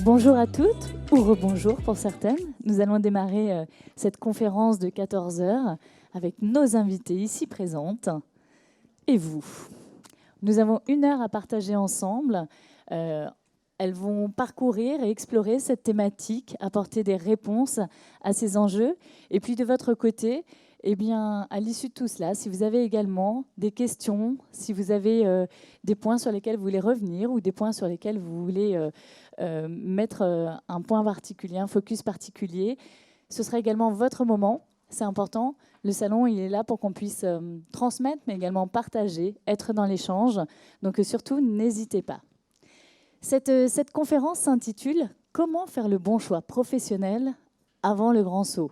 Bonjour à toutes, ou rebonjour pour certaines. Nous allons démarrer cette conférence de 14 heures avec nos invités ici présentes et vous. Nous avons 1 heure à partager ensemble. Elles vont parcourir et explorer cette thématique, apporter des réponses à ces enjeux. Et puis de votre côté, eh bien, à l'issue de tout cela, si vous avez également des questions, si vous avez des points sur lesquels vous voulez revenir ou des points sur lesquels vous voulez mettre un point particulier, un focus particulier, ce sera également votre moment. C'est important. Le salon, il est là pour qu'on puisse transmettre, mais également partager, être dans l'échange. Donc surtout, n'hésitez pas. Cette conférence s'intitule « Comment faire le bon choix professionnel avant le grand saut ?»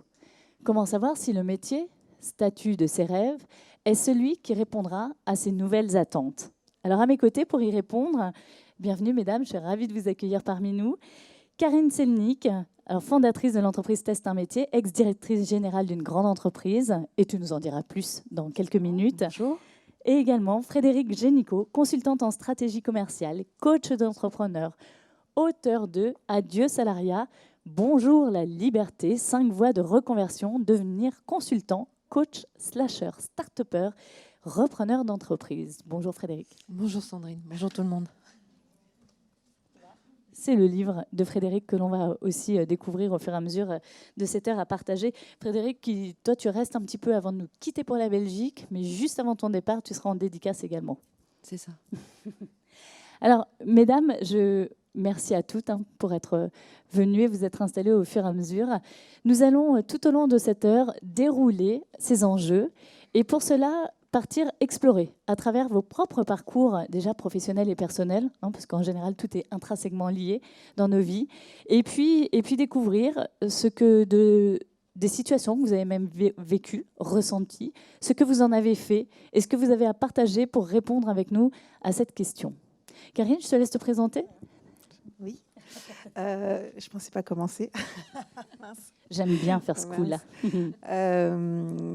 Comment savoir si le métier, statut de ses rêves, est celui qui répondra à ces nouvelles attentes? Alors à mes côtés, pour y répondre, bienvenue mesdames, je suis ravie de vous accueillir parmi nous. Karine Selnik, fondatrice de l'entreprise Test un métier, ex-directrice générale d'une grande entreprise, et tu nous en diras plus dans quelques minutes. Bonjour. Et également Frédéric Génicaud, consultante en stratégie commerciale, coach d'entrepreneurs, auteur de Adieu salariat, bonjour la liberté, 5 voies de reconversion, devenir consultant, coach, slasher, start-upper, repreneur d'entreprise. Bonjour Frédéric. Bonjour Sandrine, bonjour tout le monde. C'est le livre de Frédéric que l'on va aussi découvrir au fur et à mesure de cette heure à partager. Frédéric, toi, tu restes un petit peu avant de nous quitter pour la Belgique, mais juste avant ton départ, tu seras en dédicace également. C'est ça. Alors, mesdames, merci à toutes pour être venues et vous être installées au fur et à mesure. Nous allons, tout au long de cette heure, dérouler ces enjeux et pour cela, partir explorer à travers vos propres parcours, déjà professionnels et personnels, parce qu'en général, tout est intrinsèquement lié dans nos vies, et puis découvrir des situations que vous avez même vécues, ressenties, ce que vous en avez fait et ce que vous avez à partager pour répondre avec nous à cette question. Karine, je te laisse te présenter. Oui. Je ne pensais pas commencer. J'aime bien faire ce coup-là.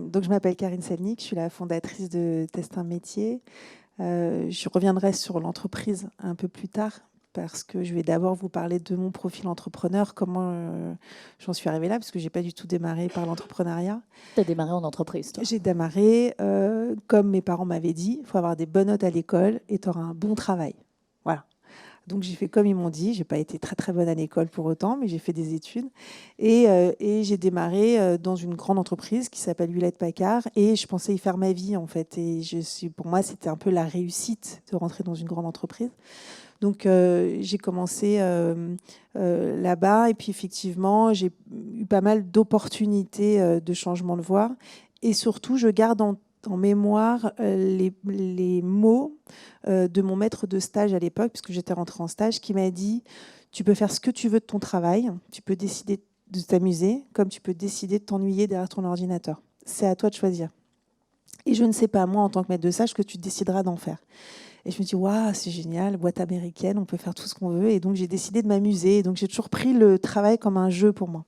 Donc, je m'appelle Karine Selnik, je suis la fondatrice de Test un métier. Je reviendrai sur l'entreprise un peu plus tard parce que je vais d'abord vous parler de mon profil entrepreneur, comment j'en suis arrivée là, parce que je n'ai pas du tout démarré par l'entrepreneuriat. Tu as démarré en entreprise, toi? J'ai démarré, comme mes parents m'avaient dit, il faut avoir des bonnes notes à l'école et tu auras un bon travail. Voilà. Donc, j'ai fait comme ils m'ont dit. Je n'ai pas été très, très bonne à l'école pour autant, mais j'ai fait des études. Et j'ai démarré dans une grande entreprise qui s'appelle Hewlett-Packard. Et je pensais y faire ma vie, en fait. Et pour moi, c'était un peu la réussite de rentrer dans une grande entreprise. Donc, j'ai commencé là-bas. Et puis, effectivement, j'ai eu pas mal d'opportunités de changement de voie. Et surtout, je garde en mémoire les mots de mon maître de stage à l'époque, puisque j'étais rentrée en stage, qui m'a dit « Tu peux faire ce que tu veux de ton travail, tu peux décider de t'amuser, comme tu peux décider de t'ennuyer derrière ton ordinateur. C'est à toi de choisir. Et je ne sais pas, moi, en tant que maître de stage, ce que tu décideras d'en faire. » Et je me dis « Waouh, c'est génial, boîte américaine, on peut faire tout ce qu'on veut. » Et donc, j'ai décidé de m'amuser. Donc, j'ai toujours pris le travail comme un jeu pour moi.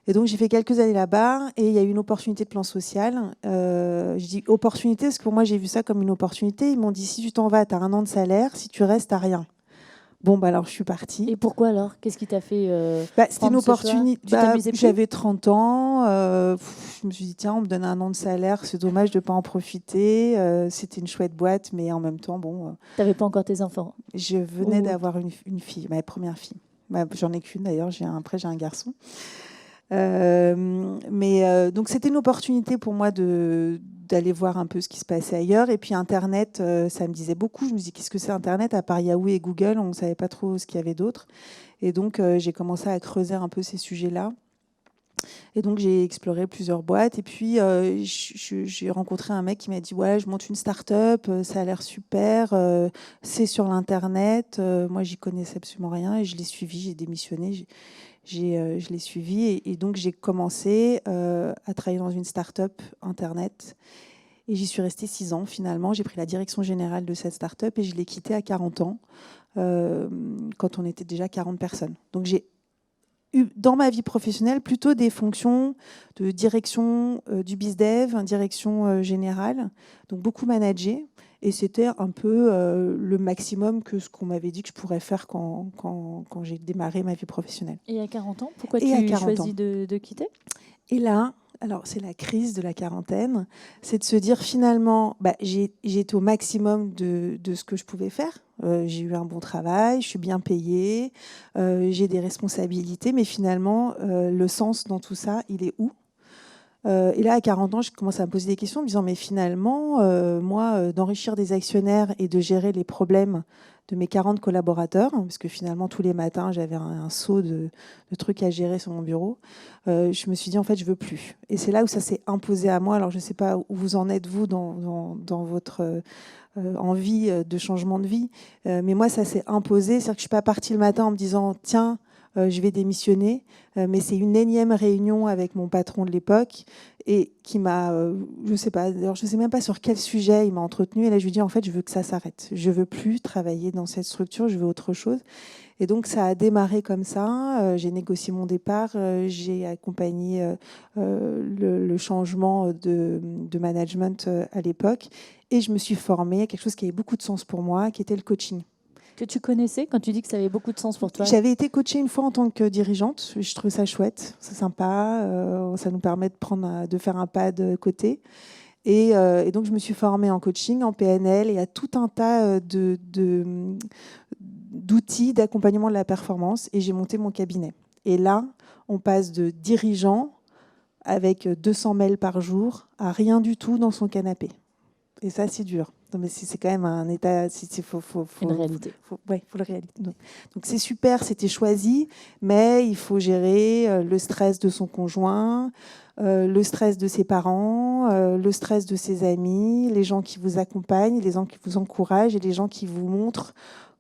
Et donc, j'ai fait quelques années là-bas et il y a eu une opportunité de plan social. Je dis opportunité parce que pour moi, j'ai vu ça comme une opportunité. Ils m'ont dit, si tu t'en vas, tu as 1 an de salaire. Si tu restes, tu n'as rien. Bon, alors, je suis partie. Et pourquoi alors? Qu'est-ce qui t'a fait c'était une opportunité. J'avais 30 ans. Je me suis dit, tiens, on me donne 1 an de salaire. C'est dommage de ne pas en profiter. C'était une chouette boîte, mais en même temps, bon... Tu n'avais pas encore tes enfants? Je venais d'avoir une fille, ma première fille. J'en ai qu'une d'ailleurs. Après, j'ai un garçon. Donc c'était une opportunité pour moi d'aller voir un peu ce qui se passait ailleurs. Et puis Internet, ça me disait beaucoup. Je me dis, qu'est-ce que c'est Internet? À part Yahoo et Google, on ne savait pas trop ce qu'il y avait d'autre. Et donc j'ai commencé à creuser un peu ces sujets-là. Et donc j'ai exploré plusieurs boîtes. Et puis j'ai rencontré un mec qui m'a dit, ouais, je monte une start-up, ça a l'air super, c'est sur l'Internet. Moi, j'y connaissais absolument rien et je l'ai suivi, j'ai démissionné. Je l'ai suivi et donc j'ai commencé à travailler dans une start-up Internet et j'y suis restée 6 ans finalement. J'ai pris la direction générale de cette start-up et je l'ai quittée à 40 ans quand on était déjà 40 personnes. Donc j'ai eu dans ma vie professionnelle plutôt des fonctions de direction du BizDev, direction générale, donc beaucoup managé. Et c'était un peu le maximum que ce qu'on m'avait dit que je pourrais faire quand j'ai démarré ma vie professionnelle. Et à 40 ans, pourquoi Et à tu 40 ans. choisis de quitter? Et là, alors c'est la crise de la quarantaine, c'est de se dire finalement, j'ai été au maximum de ce que je pouvais faire. J'ai eu un bon travail, je suis bien payée, j'ai des responsabilités, mais finalement, le sens dans tout ça, il est où? Et là, à 40 ans, je commence à me poser des questions en me disant, mais finalement, moi, d'enrichir des actionnaires et de gérer les problèmes de mes 40 collaborateurs, parce que finalement, tous les matins, j'avais un seau de trucs à gérer sur mon bureau, je me suis dit, en fait, je veux plus. Et c'est là où ça s'est imposé à moi. Alors, je ne sais pas où vous en êtes, vous, dans votre envie de changement de vie, mais moi, ça s'est imposé. C'est-à-dire que je ne suis pas partie le matin en me disant, tiens, je vais démissionner, mais c'est une énième réunion avec mon patron de l'époque et qui m'a, je sais pas, d'ailleurs je sais même pas sur quel sujet il m'a entretenu. Et là je lui dis en fait je veux que ça s'arrête, je veux plus travailler dans cette structure, je veux autre chose. Et donc ça a démarré comme ça. J'ai négocié mon départ, j'ai accompagné le changement de management à l'époque et je me suis formée à quelque chose qui avait beaucoup de sens pour moi, qui était le coaching. Que tu connaissais quand tu dis que ça avait beaucoup de sens pour toi? J'avais été coachée une fois en tant que dirigeante. Je trouvais ça chouette, c'est sympa. Ça nous permet de faire un pas de côté. Et donc, je me suis formée en coaching, en PNL et à tout un tas d'outils d'accompagnement de la performance. Et j'ai monté mon cabinet. Et là, on passe de dirigeant avec 200 mails par jour à rien du tout dans son canapé. Et ça, c'est dur. Non, mais c'est quand même un état. Une réalité. Faut le réaliser. Donc c'est super, c'était choisi, mais il faut gérer le stress de son conjoint, le stress de ses parents, le stress de ses amis, les gens qui vous accompagnent, les gens qui vous encouragent et les gens qui vous montrent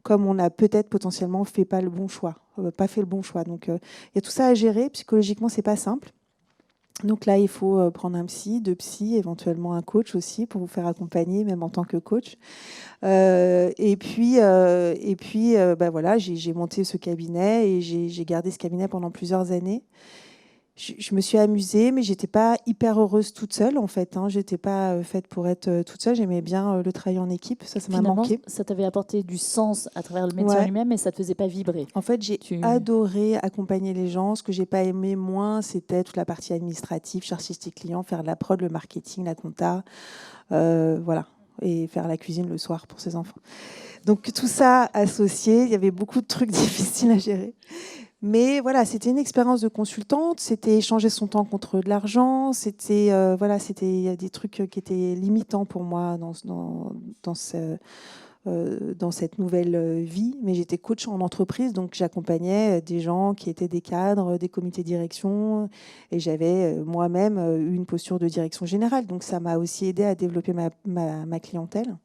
comme on a peut-être potentiellement pas fait le bon choix. Donc il y a tout ça à gérer. Psychologiquement, c'est pas simple. Donc là, il faut prendre un psy, 2 psys, éventuellement un coach aussi pour vous faire accompagner, même en tant que coach. Et puis, voilà, j'ai monté ce cabinet et j'ai gardé ce cabinet pendant plusieurs années. Je me suis amusée, mais j'étais pas hyper heureuse toute seule en fait. J'étais pas faite pour être toute seule. J'aimais bien le travail en équipe. Ça m'a manqué. Ça t'avait apporté du sens à travers le métier lui-même, mais ça te faisait pas vibrer. En fait, j'ai adoré accompagner les gens. Ce que j'ai pas aimé moins, c'était toute la partie administrative, chercher ses clients, faire de la prod, le marketing, la compta, voilà, et faire la cuisine le soir pour ses enfants. Donc tout ça associé, il y avait beaucoup de trucs difficiles à gérer. Mais voilà, c'était une expérience de consultante, c'était échanger son temps contre de l'argent, c'était il y a des trucs qui étaient limitants pour moi dans cette nouvelle vie. Mais j'étais coach en entreprise, donc j'accompagnais des gens qui étaient des cadres, des comités de direction, et j'avais moi-même eu une posture de direction générale. Donc ça m'a aussi aidé à développer ma clientèle.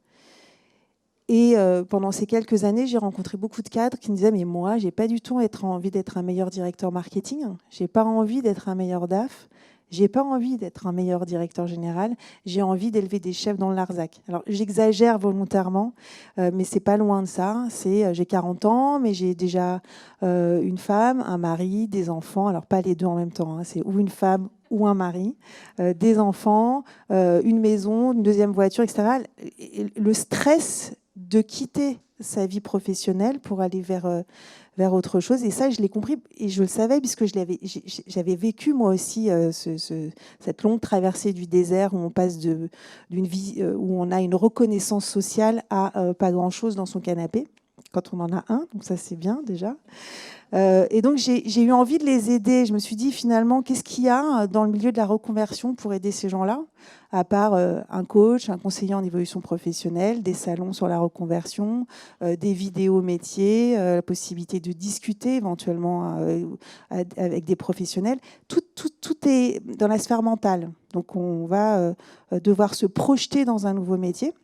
Et pendant ces quelques années, j'ai rencontré beaucoup de cadres qui me disaient « Mais moi, j'ai pas du tout envie d'être un meilleur directeur marketing, j'ai pas envie d'être un meilleur DAF, j'ai pas envie d'être un meilleur directeur général, j'ai envie d'élever des chefs dans le Larzac. » Alors, j'exagère volontairement, mais c'est pas loin de ça. J'ai 40 ans, mais j'ai déjà une femme, un mari, des enfants. Alors, pas les deux en même temps, c'est ou une femme ou un mari, des enfants, une maison, une deuxième voiture, etc. Le stress de quitter sa vie professionnelle pour aller vers autre chose. Et ça, je l'ai compris et je le savais puisque j'avais vécu moi aussi cette longue traversée du désert où on passe d'une vie où on a une reconnaissance sociale à pas grand-chose dans son canapé, quand on en a un. Donc ça, c'est bien déjà. Et donc, j'ai eu envie de les aider. Je me suis dit, finalement, qu'est-ce qu'il y a dans le milieu de la reconversion pour aider ces gens-là, à part un coach, un conseiller en évolution professionnelle, des salons sur la reconversion, des vidéos métiers, la possibilité de discuter éventuellement avec des professionnels. Tout est dans la sphère mentale. Donc, on va devoir se projeter dans un nouveau métier.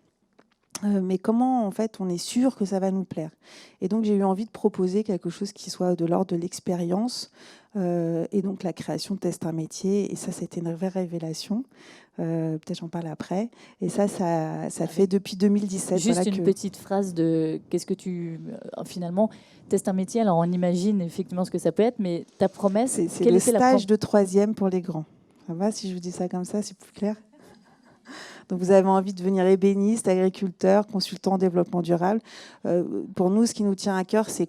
Mais comment, en fait, on est sûr que ça va nous plaire? Et donc, j'ai eu envie de proposer quelque chose qui soit de l'ordre de l'expérience, et donc la création de Teste un métier. Et ça, c'était une vraie révélation. Peut-être j'en parle après. Et ça fait depuis 2017. Juste une petite phrase de qu'est-ce que tu... finalement, Teste un métier, alors on imagine effectivement ce que ça peut être, mais ta promesse... C'est le stage de 3e pour les grands. Ça va si je vous dis ça comme ça, c'est plus clair? Donc, vous avez envie de devenir ébéniste, agriculteur, consultant en développement durable. Pour nous, ce qui nous tient à cœur, c'est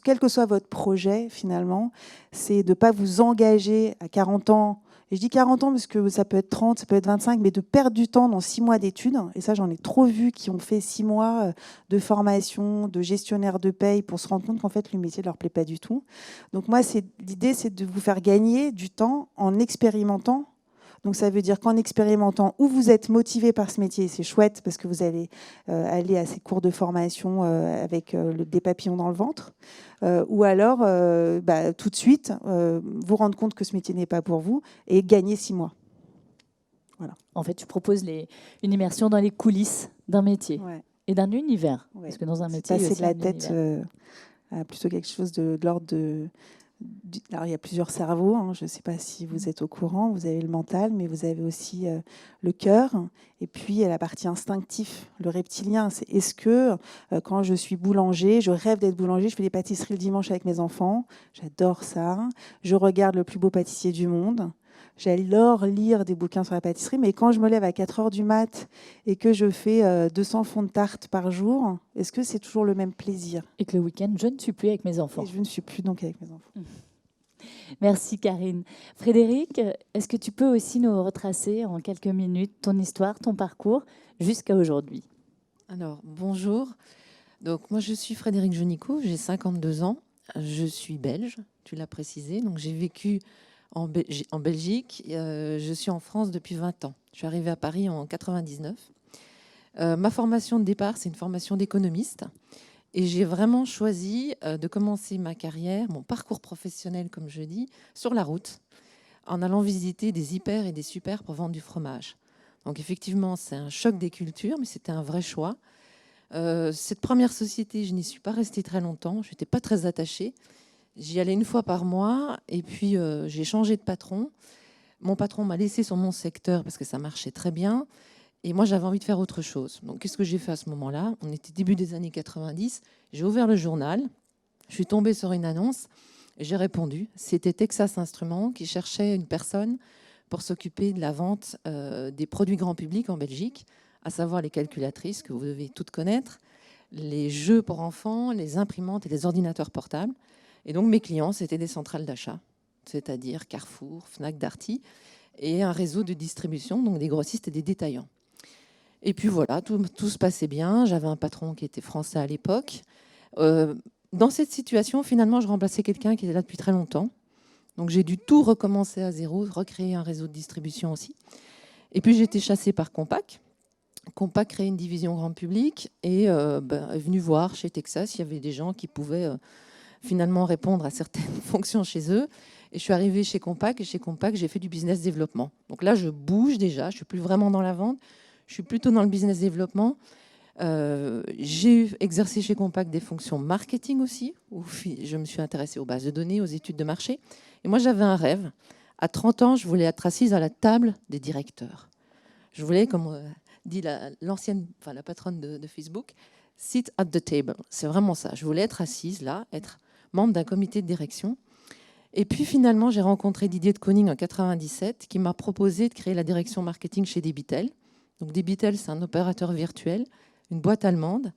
quel que soit votre projet, finalement, c'est de ne pas vous engager à 40 ans. Et je dis 40 ans parce que ça peut être 30, ça peut être 25, mais de perdre du temps dans 6 mois d'études. Et ça, j'en ai trop vu qui ont fait 6 mois de formation, de gestionnaire de paye pour se rendre compte qu'en fait, le métier ne leur plaît pas du tout. Donc moi, l'idée, c'est de vous faire gagner du temps en expérimentant. Donc ça veut dire qu'en expérimentant, où vous êtes motivé par ce métier, c'est chouette parce que vous allez aller à ces cours de formation avec des papillons dans le ventre, ou alors tout de suite vous rendre compte que ce métier n'est pas pour vous et gagner 6 mois. Voilà. En fait, tu proposes une immersion dans les coulisses d'un métier et d'un univers. Ouais. Parce que dans un métier, passer de la tête à plutôt quelque chose de l'ordre de... Alors, il y a plusieurs cerveaux, hein. Je ne sais pas si vous êtes au courant, vous avez le mental, mais vous avez aussi le cœur, et puis il y a la partie instinctive, le reptilien. C'est est-ce que quand je suis boulanger, je rêve d'être boulanger, je fais des pâtisseries le dimanche avec mes enfants, j'adore ça, je regarde le plus beau pâtissier du monde, j'adore lire des bouquins sur la pâtisserie, mais quand je me lève à 4 heures du mat et que je fais 200 fonds de tarte par jour, est-ce que c'est toujours le même plaisir? Et que le week-end, je ne suis plus avec mes enfants. Et je ne suis plus donc avec mes enfants. Merci Karine. Frédéric, est-ce que tu peux aussi nous retracer en quelques minutes ton histoire, ton parcours jusqu'à aujourd'hui? Alors, bonjour. Donc, moi, je suis Frédéric Genicot, j'ai 52 ans. Je suis belge, tu l'as précisé. Donc, j'ai vécu en Belgique. Je suis en France depuis 20 ans. Je suis arrivée à Paris en 99. Ma formation de départ, c'est une formation d'économiste. Et j'ai vraiment choisi de commencer ma carrière, mon parcours professionnel, comme je dis, sur la route, en allant visiter des hyper et des super pour vendre du fromage. Donc effectivement, c'est un choc des cultures, mais c'était un vrai choix. Cette première société, je n'y suis pas restée très longtemps, je n'étais pas très attachée. J'y allais une fois par mois, et puis j'ai changé de patron. Mon patron m'a laissé sur mon secteur parce que ça marchait très bien. Et moi, j'avais envie de faire autre chose. Donc, qu'est-ce que j'ai fait à ce moment-là? On était début des années 90. J'ai ouvert le journal. Je suis tombée sur une annonce. Et j'ai répondu. C'était Texas Instruments qui cherchait une personne pour s'occuper de la vente des produits grand public en Belgique, à savoir les calculatrices que vous devez toutes connaître, les jeux pour enfants, les imprimantes et les ordinateurs portables. Et donc, mes clients, c'était des centrales d'achat, c'est-à-dire Carrefour, Fnac, Darty, et un réseau de distribution, donc des grossistes et des détaillants. Et puis voilà, tout se passait bien. J'avais un patron qui était français à l'époque. Dans cette situation, finalement, je remplaçais quelqu'un qui était là depuis très longtemps. Donc j'ai dû tout recommencer à zéro, recréer un réseau de distribution aussi. Et puis j'ai été chassée par Compaq. Compaq crée une division grand public et est venu voir chez Texas, il y avait des gens qui pouvaient finalement répondre à certaines fonctions chez eux. Et je suis arrivée chez Compaq, et chez Compaq, j'ai fait du business développement. Donc là, je bouge déjà, je ne suis plus vraiment dans la vente. Je suis plutôt dans le business développement. J'ai exercé chez Compaq des fonctions marketing aussi, où je me suis intéressée aux bases de données, aux études de marché. Et moi, j'avais un rêve. À 30 ans, je voulais être assise à la table des directeurs. Je voulais, comme dit la patronne de Facebook, sit at the table. C'est vraiment ça. Je voulais être assise là, être membre d'un comité de direction. Et puis finalement, j'ai rencontré Didier de Koning en 97, qui m'a proposé de créer la direction marketing chez Debitel. Donc Debitel, c'est un opérateur virtuel, une boîte allemande,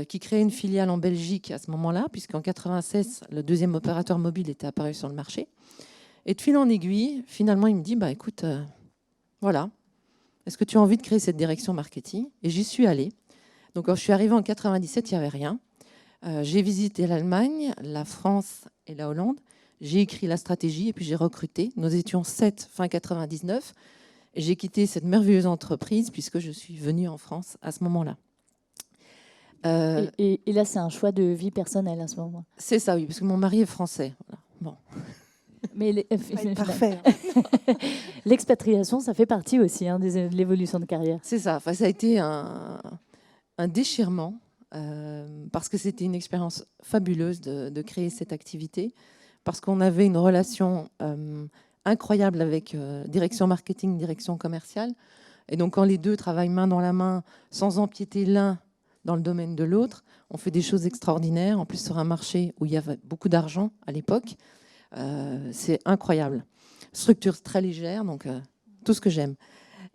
qui créait une filiale en Belgique à ce moment-là, puisqu'en 96, le deuxième opérateur mobile était apparu sur le marché. Et de fil en aiguille, finalement, il me dit, écoute, voilà, est-ce que tu as envie de créer cette direction marketing? Et j'y suis allée. Donc quand je suis arrivée en 97, il n'y avait rien. J'ai visité l'Allemagne, la France et la Hollande. J'ai écrit la stratégie et puis j'ai recruté. Nous étions 7 fin 99. Et j'ai quitté cette merveilleuse entreprise puisque je suis venue en France à ce moment-là. Et là, c'est un choix de vie personnelle à ce moment. C'est ça, oui, parce que mon mari est français. Voilà. Bon. Mais parfait. L'expatriation, ça fait partie aussi de l'évolution de carrière. C'est ça. Enfin, ça a été un déchirement parce que c'était une expérience fabuleuse de créer cette activité, parce qu'on avait une relation incroyable avec direction marketing, direction commerciale. Et donc, quand les deux travaillent main dans la main, sans empiéter l'un dans le domaine de l'autre, on fait des choses extraordinaires. En plus, sur un marché où il y avait beaucoup d'argent à l'époque, c'est incroyable. Structure très légère, donc tout ce que j'aime.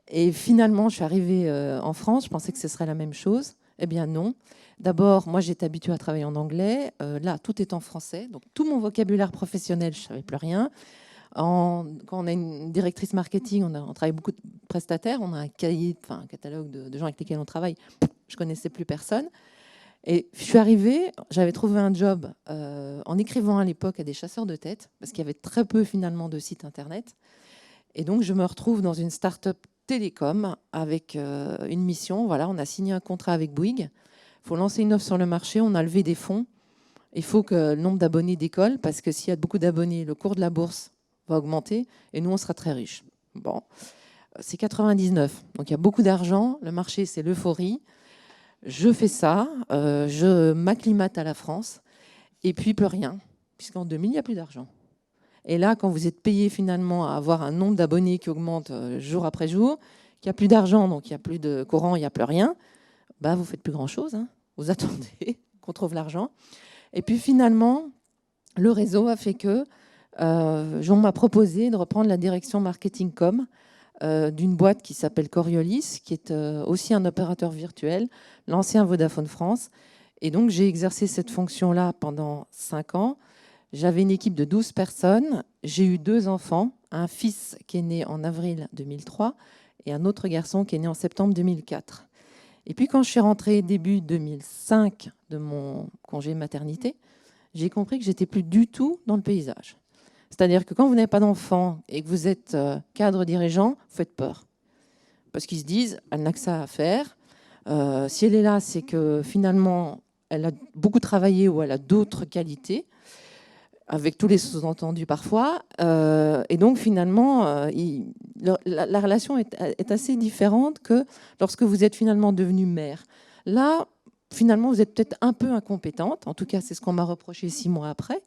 Et finalement, je suis arrivée en France. Je pensais que ce serait la même chose. Eh bien non. D'abord, moi, j'étais habituée à travailler en anglais. Là, tout est en français. Donc, tout mon vocabulaire professionnel, je ne savais plus rien. Quand on a une directrice marketing, on travaille beaucoup de prestataires. On a un catalogue de gens avec lesquels on travaille. Je ne connaissais plus personne. Et je suis arrivée, j'avais trouvé un job en écrivant à l'époque à des chasseurs de tête, parce qu'il y avait très peu finalement de sites internet. Et donc, je me retrouve dans une start-up télécom avec une mission. Voilà, on a signé un contrat avec Bouygues. Il faut lancer une offre sur le marché. On a levé des fonds. Il faut que le nombre d'abonnés décolle, parce que s'il y a beaucoup d'abonnés, le cours de la bourse va augmenter et nous, on sera très riches. Bon, c'est 99. Donc, il y a beaucoup d'argent. Le marché, c'est l'euphorie. Je fais ça, je m'acclimate à la France, et puis plus rien, puisqu'en 2000, il n'y a plus d'argent. Et là, quand vous êtes payé finalement à avoir un nombre d'abonnés qui augmente jour après jour, qu'il n'y a plus d'argent, donc il n'y a plus de courant, il n'y a plus rien, bah, vous ne faites plus grand-chose. Hein. Vous attendez qu'on trouve l'argent. Et puis finalement, le réseau a fait que on m'a proposé de reprendre la direction marketing com d'une boîte qui s'appelle Coriolis, qui est aussi un opérateur virtuel, l'ancien Vodafone France. Et donc, j'ai exercé cette fonction-là pendant 5 ans. J'avais une équipe de 12 personnes. J'ai eu 2 enfants, un fils qui est né en avril 2003 et un autre garçon qui est né en septembre 2004. Et puis, quand je suis rentrée début 2005 de mon congé maternité, j'ai compris que j'étais plus du tout dans le paysage. C'est-à-dire que quand vous n'avez pas d'enfant et que vous êtes cadre dirigeant, vous faites peur. Parce qu'ils se disent, elle n'a que ça à faire. Si elle est là, c'est que finalement, elle a beaucoup travaillé ou elle a d'autres qualités, avec tous les sous-entendus parfois. Et donc, finalement, la relation est assez différente que lorsque vous êtes finalement devenu mère. Là, finalement, vous êtes peut-être un peu incompétente. En tout cas, c'est ce qu'on m'a reproché 6 mois après,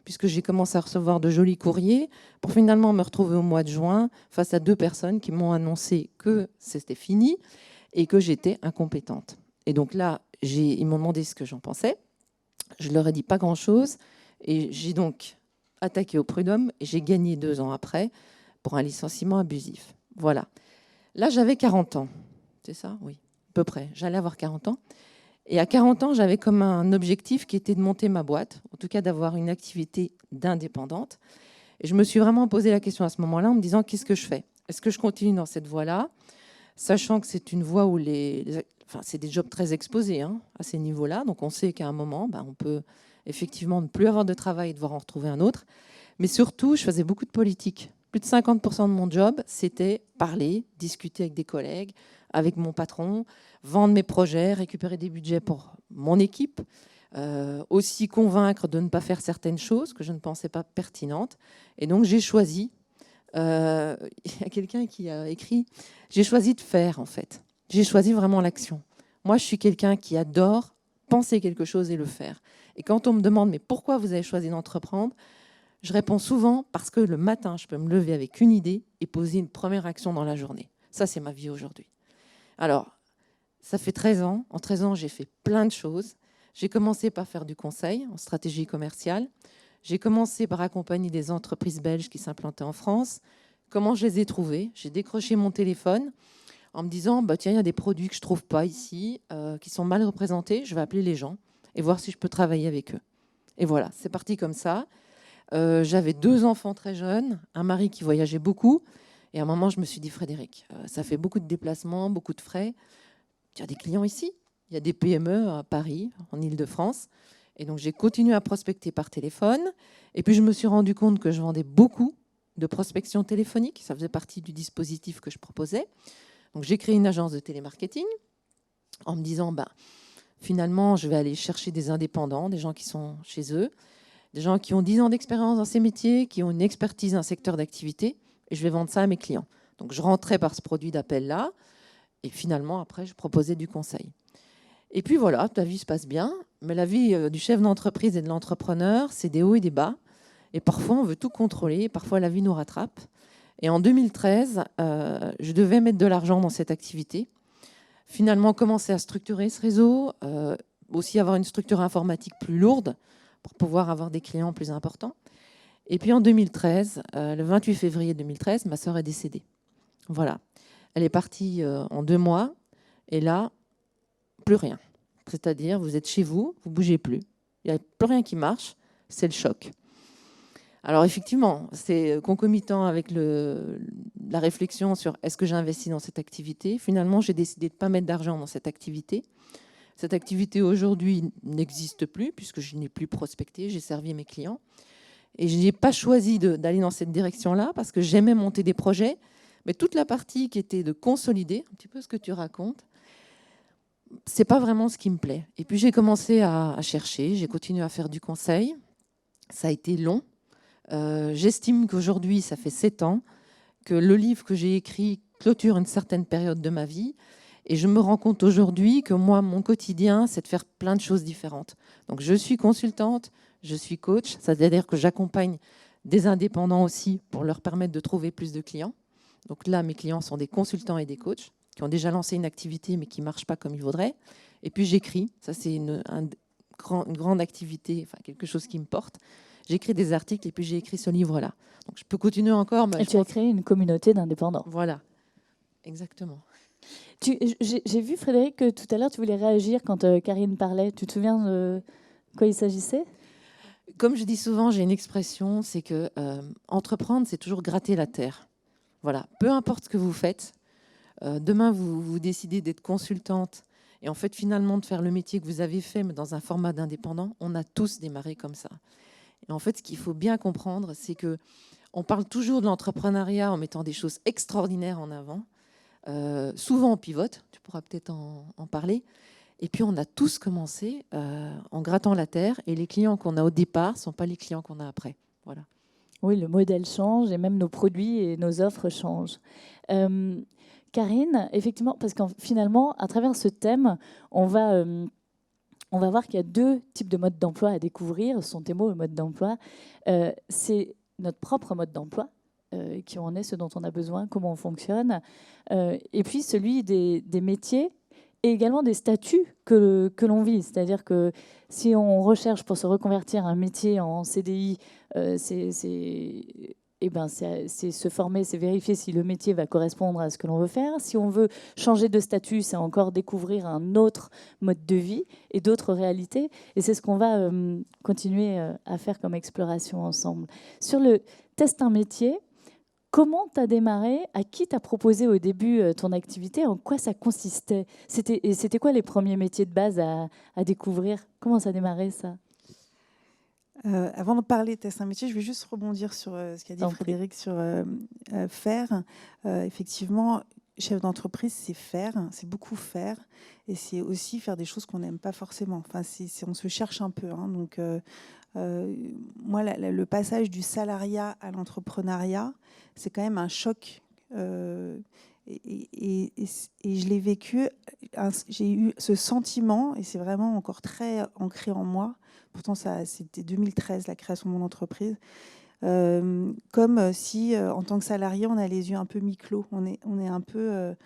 puisque j'ai commencé à recevoir de jolis courriers, pour finalement me retrouver au mois de juin face à 2 personnes qui m'ont annoncé que c'était fini et que j'étais incompétente. Et donc là, ils m'ont demandé ce que j'en pensais. Je leur ai dit pas grand-chose. Et j'ai donc attaqué au prud'homme et j'ai gagné 2 ans après pour un licenciement abusif. Voilà. Là, j'avais 40 ans. C'est ça? Oui, à peu près. J'allais avoir 40 ans. Et à 40 ans, j'avais comme un objectif qui était de monter ma boîte, en tout cas d'avoir une activité d'indépendante. Et je me suis vraiment posé la question à ce moment-là en me disant, qu'est-ce que je fais? Est-ce que je continue dans cette voie-là, sachant que c'est une voie où c'est des jobs très exposés hein, à ces niveaux-là. Donc on sait qu'à un moment, on peut effectivement ne plus avoir de travail et devoir en retrouver un autre. Mais surtout, je faisais beaucoup de politique. Plus de 50% de mon job, c'était parler, discuter avec des collègues, avec mon patron, vendre mes projets, récupérer des budgets pour mon équipe, aussi convaincre de ne pas faire certaines choses que je ne pensais pas pertinentes. Et donc, j'ai choisi, il y a quelqu'un qui a écrit, j'ai choisi de faire, en fait. J'ai choisi vraiment l'action. Moi, je suis quelqu'un qui adore penser quelque chose et le faire. Et quand on me demande, mais pourquoi vous avez choisi d'entreprendre ? Je réponds souvent parce que le matin, je peux me lever avec une idée et poser une première action dans la journée. Ça, c'est ma vie aujourd'hui. Alors, ça fait 13 ans. En 13 ans, j'ai fait plein de choses. J'ai commencé par faire du conseil en stratégie commerciale. J'ai commencé par accompagner des entreprises belges qui s'implantaient en France. Comment je les ai trouvées ? J'ai décroché mon téléphone en me disant, tiens, il y a des produits que je ne trouve pas ici, qui sont mal représentés. Je vais appeler les gens et voir si je peux travailler avec eux. Et voilà, c'est parti comme ça. J'avais 2 enfants très jeunes, un mari qui voyageait beaucoup. Et à un moment, je me suis dit, Frédéric, ça fait beaucoup de déplacements, beaucoup de frais. Il y a des clients ici. Il y a des PME à Paris, en Île-de-France. Et donc, j'ai continué à prospecter par téléphone. Et puis, je me suis rendu compte que je vendais beaucoup de prospection téléphonique. Ça faisait partie du dispositif que je proposais. Donc, j'ai créé une agence de télémarketing en me disant, finalement, je vais aller chercher des indépendants, des gens qui sont chez eux, des gens qui ont 10 ans d'expérience dans ces métiers, qui ont une expertise dans un secteur d'activité, et je vais vendre ça à mes clients. Donc, je rentrais par ce produit d'appel-là, et finalement, après, je proposais du conseil. Et puis voilà, ta vie se passe bien, mais la vie du chef d'entreprise et de l'entrepreneur, c'est des hauts et des bas, et parfois, on veut tout contrôler, parfois, la vie nous rattrape. Et en 2013, je devais mettre de l'argent dans cette activité, finalement, commencer à structurer ce réseau, aussi avoir une structure informatique plus lourde, pour pouvoir avoir des clients plus importants. Et puis en 2013, le 28 février 2013, ma sœur est décédée. Voilà. Elle est partie en 2 mois. Et là, plus rien. C'est-à-dire, vous êtes chez vous, vous ne bougez plus. Il n'y a plus rien qui marche. C'est le choc. Alors effectivement, c'est concomitant avec la réflexion sur est-ce que j'investis dans cette activité. Finalement, j'ai décidé de ne pas mettre d'argent dans cette activité. Cette activité aujourd'hui n'existe plus puisque je n'ai plus prospecté, j'ai servi mes clients. Et je n'ai pas choisi d'aller dans cette direction-là parce que j'aimais monter des projets. Mais toute la partie qui était de consolider, un petit peu ce que tu racontes, c'est pas vraiment ce qui me plaît. Et puis j'ai commencé à chercher, j'ai continué à faire du conseil. Ça a été long. J'estime qu'aujourd'hui, ça fait 7 ans que le livre que j'ai écrit clôture une certaine période de ma vie. Et je me rends compte aujourd'hui que moi, mon quotidien, c'est de faire plein de choses différentes. Donc je suis consultante, je suis coach, c'est-à-dire que j'accompagne des indépendants aussi pour leur permettre de trouver plus de clients. Donc là, mes clients sont des consultants et des coachs qui ont déjà lancé une activité mais qui ne marche pas comme ils voudraient. Et puis j'écris, ça c'est une grande activité, enfin quelque chose qui me porte. J'écris des articles et puis j'ai écrit ce livre-là. Donc je peux continuer encore. Et tu as créé une communauté d'indépendants. Voilà, exactement. J'ai vu, Frédéric, que tout à l'heure, tu voulais réagir quand Karine parlait. Tu te souviens de quoi il s'agissait ? Comme je dis souvent, j'ai une expression, c'est que entreprendre, c'est toujours gratter la terre. Voilà, peu importe ce que vous faites, demain, vous décidez d'être consultante et en fait, finalement, de faire le métier que vous avez fait, mais dans un format d'indépendant, on a tous démarré comme ça. Et en fait, ce qu'il faut bien comprendre, c'est qu'on parle toujours de l'entrepreneuriat en mettant des choses extraordinaires en avant. Souvent, on pivote, tu pourras peut-être en parler. Et puis, on a tous commencé en grattant la terre. Et les clients qu'on a au départ ne sont pas les clients qu'on a après. Voilà. Oui, le modèle change et même nos produits et nos offres changent. Karine, effectivement, parce que finalement, à travers ce thème, on va voir qu'il y a 2 types de modes d'emploi à découvrir. Ce sont tes mots, le mode d'emploi. C'est notre propre mode d'emploi, qui on est, ce dont on a besoin, comment on fonctionne. Et puis celui des métiers et également des statuts que l'on vit. C'est-à-dire que si on recherche pour se reconvertir un métier en CDI, c'est se former, c'est vérifier si le métier va correspondre à ce que l'on veut faire. Si on veut changer de statut, c'est encore découvrir un autre mode de vie et d'autres réalités. Et c'est ce qu'on va continuer à faire comme exploration ensemble. Sur le test un métier, comment tu as démarré ? À qui t'as proposé au début ton activité ? En quoi ça consistait ? C'était quoi les premiers métiers de base à découvrir ? Comment ça a démarré, ça ? Avant de parler de test un métier, je vais juste rebondir sur ce qu'a dit Frédéric sur faire. Effectivement, chef d'entreprise, c'est faire, c'est beaucoup faire, et c'est aussi faire des choses qu'on n'aime pas forcément. Enfin, on se cherche un peu. Hein. Donc, moi, le passage du salariat à l'entrepreneuriat, c'est quand même un choc. Et je l'ai vécu, j'ai eu ce sentiment, et c'est vraiment encore très ancré en moi. Pourtant, c'était 2013, la création de mon entreprise. Comme si, en tant que salarié, on a les yeux un peu mi-clos. On est un peu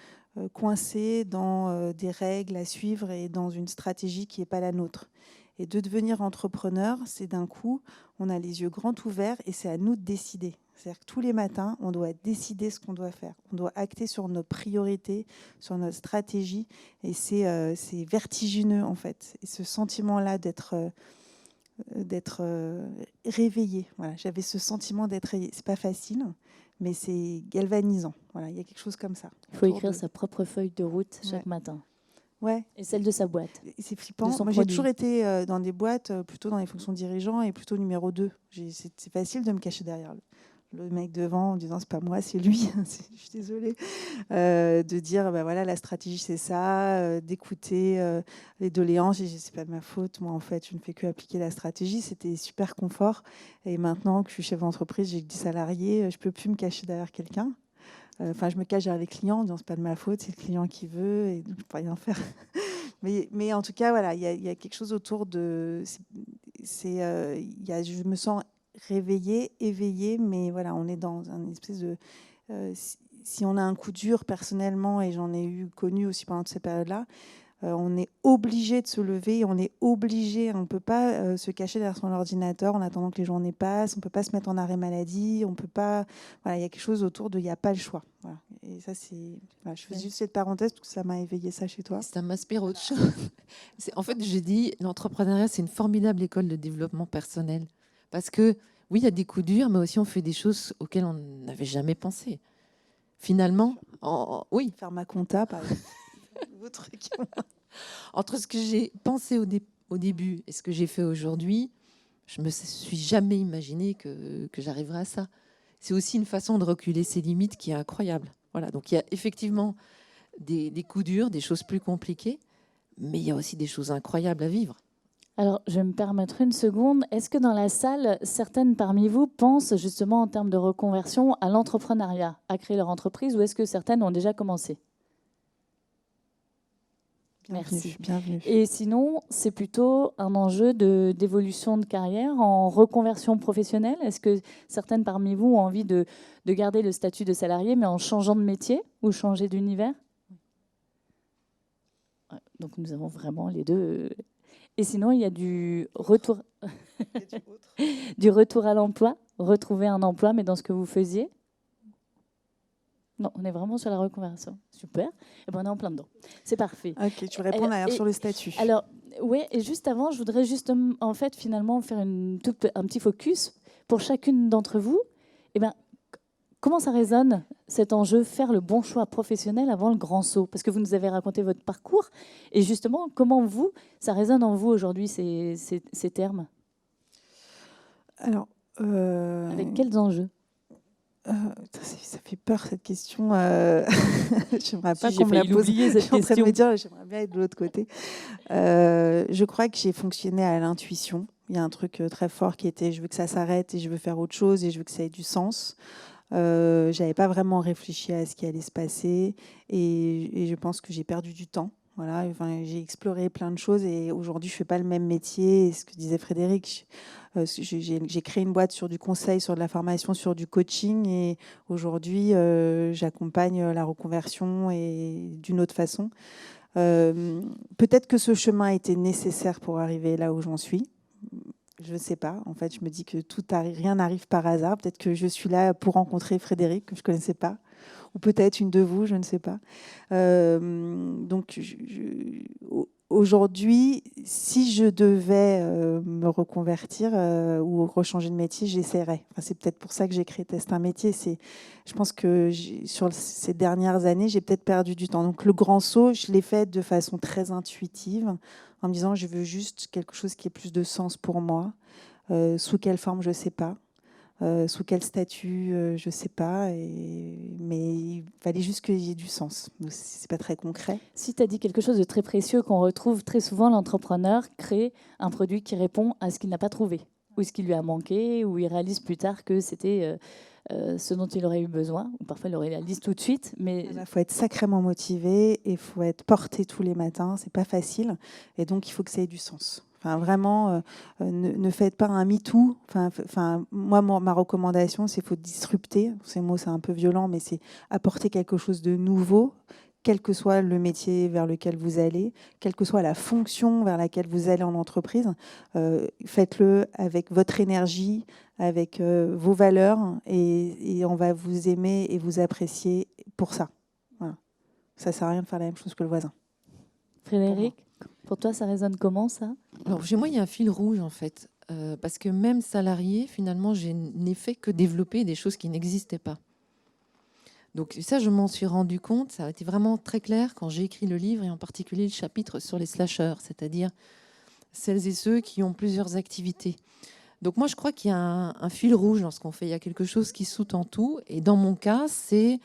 coincé dans des règles à suivre et dans une stratégie qui n'est pas la nôtre. Et de devenir entrepreneur, c'est d'un coup, on a les yeux grands ouverts et c'est à nous de décider. C'est-à-dire que tous les matins, on doit décider ce qu'on doit faire. On doit acter sur nos priorités, sur notre stratégie. Et c'est vertigineux, en fait. Et ce sentiment-là d'être réveillé. Voilà, j'avais ce sentiment d'être réveillé. C'est pas facile, mais c'est galvanisant. Voilà, il y a quelque chose comme ça. Il faut écrire sa propre feuille de route chaque matin. Ouais. Et celle de sa boîte. C'est flippant. Moi, j'ai toujours été dans des boîtes, plutôt dans les fonctions dirigeants et plutôt numéro 2. C'est facile de me cacher derrière le mec devant en disant c'est pas moi, c'est lui. Je suis désolée. De dire bah voilà, la stratégie c'est ça, d'écouter les doléances. C'est pas de ma faute. Moi en fait, je ne fais que appliquer la stratégie. C'était super confort. Et maintenant que je suis chef d'entreprise, j'ai 10 salariés, je peux plus me cacher derrière quelqu'un. Enfin, je me cache derrière les clients en disant c'est pas de ma faute, c'est le client qui veut et je peux rien faire. mais en tout cas, voilà, il y a quelque chose autour de. Je me sens réveillée, éveillée, mais voilà, on est dans une espèce de. Si on a un coup dur personnellement, et j'en ai connu aussi pendant ces périodes-là, on est obligé de se lever, on est obligé, on ne peut pas se cacher derrière son ordinateur en attendant que les journées passent, on ne peut pas se mettre en arrêt maladie, on peut pas. Voilà, il y a quelque chose autour de, il n'y a pas le choix. Voilà. Et ça, c'est. Voilà, je fais juste cette parenthèse parce que ça m'a éveillé ça chez toi. Ça m'inspire autre chose. En fait, j'ai dit, l'entrepreneuriat, c'est une formidable école de développement personnel. Parce que, oui, il y a des coups durs, mais aussi on fait des choses auxquelles on n'avait jamais pensé. Finalement, oui. Faire ma compta, par exemple. Vos trucs. Entre ce que j'ai pensé au début et ce que j'ai fait aujourd'hui, je me suis jamais imaginé que j'arriverais à ça. C'est aussi une façon de reculer ses limites qui est incroyable. Voilà, donc il y a effectivement des coups durs, des choses plus compliquées, mais il y a aussi des choses incroyables à vivre. Alors, je vais me permettre une seconde. Est-ce que dans la salle, certaines parmi vous pensent justement en termes de reconversion à l'entrepreneuriat, à créer leur entreprise, ou est-ce que certaines ont déjà commencé? Merci. Bienvenue. Et sinon, c'est plutôt un enjeu d'évolution de carrière en reconversion professionnelle. Est-ce que certaines parmi vous ont envie de garder le statut de salarié, mais en changeant de métier ou changer d'univers? Donc, nous avons vraiment les deux. Et sinon, il y a du retour, du retour à l'emploi, retrouver un emploi, mais dans ce que vous faisiez. Non, on est vraiment sur la reconversion. Super. Et ben on est en plein dedans. C'est parfait. Ok, tu veux répondre alors sur le statut. Alors, oui, et juste avant, je voudrais juste, en fait, finalement, faire un petit focus pour chacune d'entre vous. Eh ben, comment ça résonne, cet enjeu, faire le bon choix professionnel avant le grand saut? Parce que vous nous avez raconté votre parcours. Et justement, comment ça résonne en vous aujourd'hui, ces termes? Alors, avec quels enjeux? ça fait peur cette question. J'aimerais pas Si, qu'on me la pose. cette Je suis en train de question. me dire, j'aimerais bien être de l'autre côté. Je crois que j'ai fonctionné à l'intuition. Il y a un truc très fort qui était, je veux que ça s'arrête et je veux faire autre chose et je veux que ça ait du sens. J'avais pas vraiment réfléchi à ce qui allait se passer et je pense que j'ai perdu du temps. Voilà, enfin, j'ai exploré plein de choses et aujourd'hui je fais pas le même métier. Et ce que disait Frédéric, j'ai créé une boîte sur du conseil, sur de la formation, sur du coaching et aujourd'hui j'accompagne la reconversion et d'une autre façon. Peut-être que ce chemin était nécessaire pour arriver là où j'en suis. Je ne sais pas. En fait, je me dis que rien n'arrive par hasard. Peut-être que je suis là pour rencontrer Frédéric, que je ne connaissais pas. Ou peut-être une de vous, je ne sais pas. Donc, aujourd'hui, si je devais me reconvertir ou rechanger de métier, j'essaierais. Enfin, c'est peut-être pour ça que j'ai créé Test un métier. Je pense que sur ces dernières années, j'ai peut-être perdu du temps. Donc, le grand saut, je l'ai fait de façon très intuitive, en me disant, je veux juste quelque chose qui ait plus de sens pour moi. Sous quelle forme, je ne sais pas. Sous quel statut, je ne sais pas. Mais il fallait juste qu'il y ait du sens. Ce n'est pas très concret. Si tu as dit quelque chose de très précieux qu'on retrouve très souvent, l'entrepreneur crée un produit qui répond à ce qu'il n'a pas trouvé, ou ce qui lui a manqué, ou il réalise plus tard que c'était ce dont il aurait eu besoin, ou parfois il réalise tout de suite. Mais il faut être sacrément motivé et il faut être porté tous les matins. C'est pas facile. Et donc, il faut que ça ait du sens. Enfin, vraiment, ne faites pas un MeToo. Moi, ma recommandation, c'est qu'il faut disrupter. Ces mots, c'est un peu violent, mais c'est apporter quelque chose de nouveau, quel que soit le métier vers lequel vous allez, quelle que soit la fonction vers laquelle vous allez en entreprise. Faites-le avec votre énergie, avec vos valeurs, et on va vous aimer et vous apprécier pour ça. Voilà. Ça ne sert à rien de faire la même chose que le voisin. Frédéric, pour toi, ça résonne comment, ça? Alors, chez moi, il y a un fil rouge, en fait. Parce que même salarié, finalement, je n'ai fait que développer des choses qui n'existaient pas. Donc ça, je m'en suis rendu compte. Ça a été vraiment très clair quand j'ai écrit le livre, et en particulier le chapitre sur les slasheurs, c'est-à-dire celles et ceux qui ont plusieurs activités. Donc moi, je crois qu'il y a un fil rouge lorsqu'on fait. Il y a quelque chose qui sous-tend tout. Et dans mon cas, il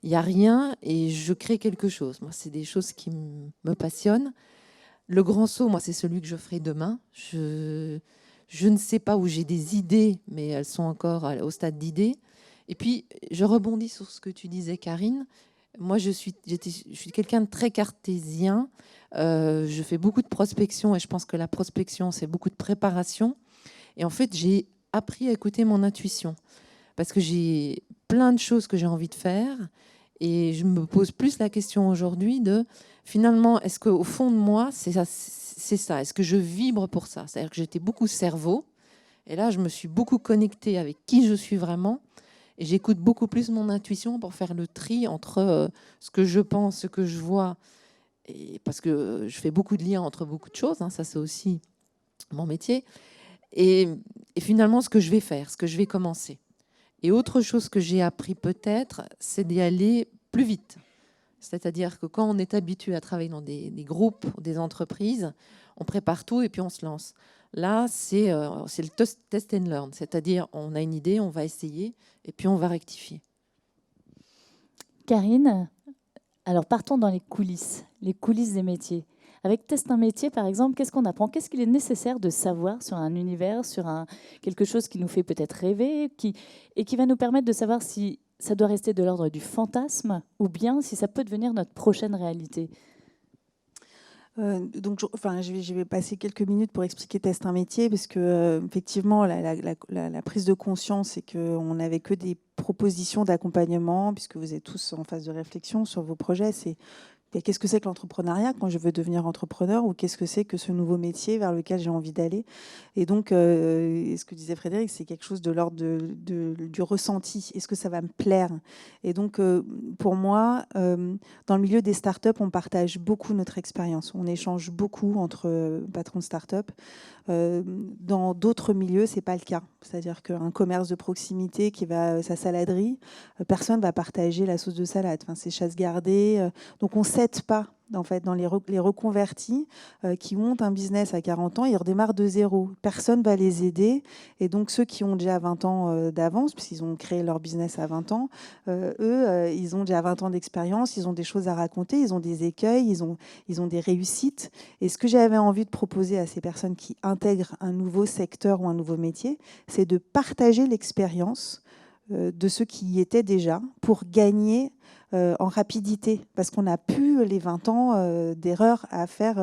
n'y a rien et je crée quelque chose. Moi, c'est des choses qui me passionnent. Le grand saut, moi, c'est celui que je ferai demain. Je ne sais pas où j'ai des idées, mais elles sont encore au stade d'idées. Et puis, je rebondis sur ce que tu disais, Karine. Moi, je suis quelqu'un de très cartésien. Je fais beaucoup de prospection et je pense que la prospection, c'est beaucoup de préparation. Et en fait, j'ai appris à écouter mon intuition parce que j'ai plein de choses que j'ai envie de faire. Et je me pose plus la question aujourd'hui de, finalement, est-ce qu'au fond de moi, c'est ça? Est-ce que je vibre pour ça? C'est-à-dire que j'étais beaucoup cerveau. Et là, je me suis beaucoup connectée avec qui je suis vraiment. Et j'écoute beaucoup plus mon intuition pour faire le tri entre ce que je pense, ce que je vois, et parce que je fais beaucoup de liens entre beaucoup de choses, hein, ça c'est aussi mon métier, et finalement ce que je vais faire, ce que je vais commencer. Et autre chose que j'ai appris peut-être, c'est d'y aller plus vite. C'est-à-dire que quand on est habitué à travailler dans des groupes, des entreprises, on prépare tout et puis on se lance. Là, c'est le test and learn, c'est-à-dire on a une idée, on va essayer et puis on va rectifier. Karine, alors partons dans les coulisses des métiers. Avec Test un métier, par exemple, qu'est-ce qu'on apprend? Qu'est-ce qu'il est nécessaire de savoir sur un univers, sur quelque chose qui nous fait peut-être rêver et qui va nous permettre de savoir si ça doit rester de l'ordre du fantasme ou bien si ça peut devenir notre prochaine réalité? Donc, je vais passer quelques minutes pour expliquer Test un métier, parce que effectivement, la prise de conscience, c'est qu'on n'avait que des propositions d'accompagnement, puisque vous êtes tous en phase de réflexion sur vos projets. C'est qu'est-ce que c'est que l'entrepreneuriat quand je veux devenir entrepreneur, ou qu'est-ce que c'est que ce nouveau métier vers lequel j'ai envie d'aller. Et donc, ce que disait Frédéric, c'est quelque chose de l'ordre du ressenti. Est-ce que ça va me plaire? Et donc, pour moi, dans le milieu des startups, on partage beaucoup notre expérience. On échange beaucoup entre patrons de startups. Dans d'autres milieux, c'est pas le cas. C'est-à-dire qu'un commerce de proximité qui va sa saladerie, personne va partager la sauce de salade. Enfin, c'est chasse gardée. Donc on s'aide pas. En fait, dans les reconvertis qui montent un business à 40 ans, ils redémarrent de zéro. Personne va les aider. Et donc, ceux qui ont déjà 20 ans d'avance, puisqu'ils ont créé leur business à 20 ans, eux, ils ont déjà 20 ans d'expérience, ils ont des choses à raconter, ils ont des écueils, ils ont des réussites. Et ce que j'avais envie de proposer à ces personnes qui intègrent un nouveau secteur ou un nouveau métier, c'est de partager l'expérience de ceux qui y étaient déjà pour gagner en rapidité, parce qu'on n'a plus les 20 ans d'erreurs à faire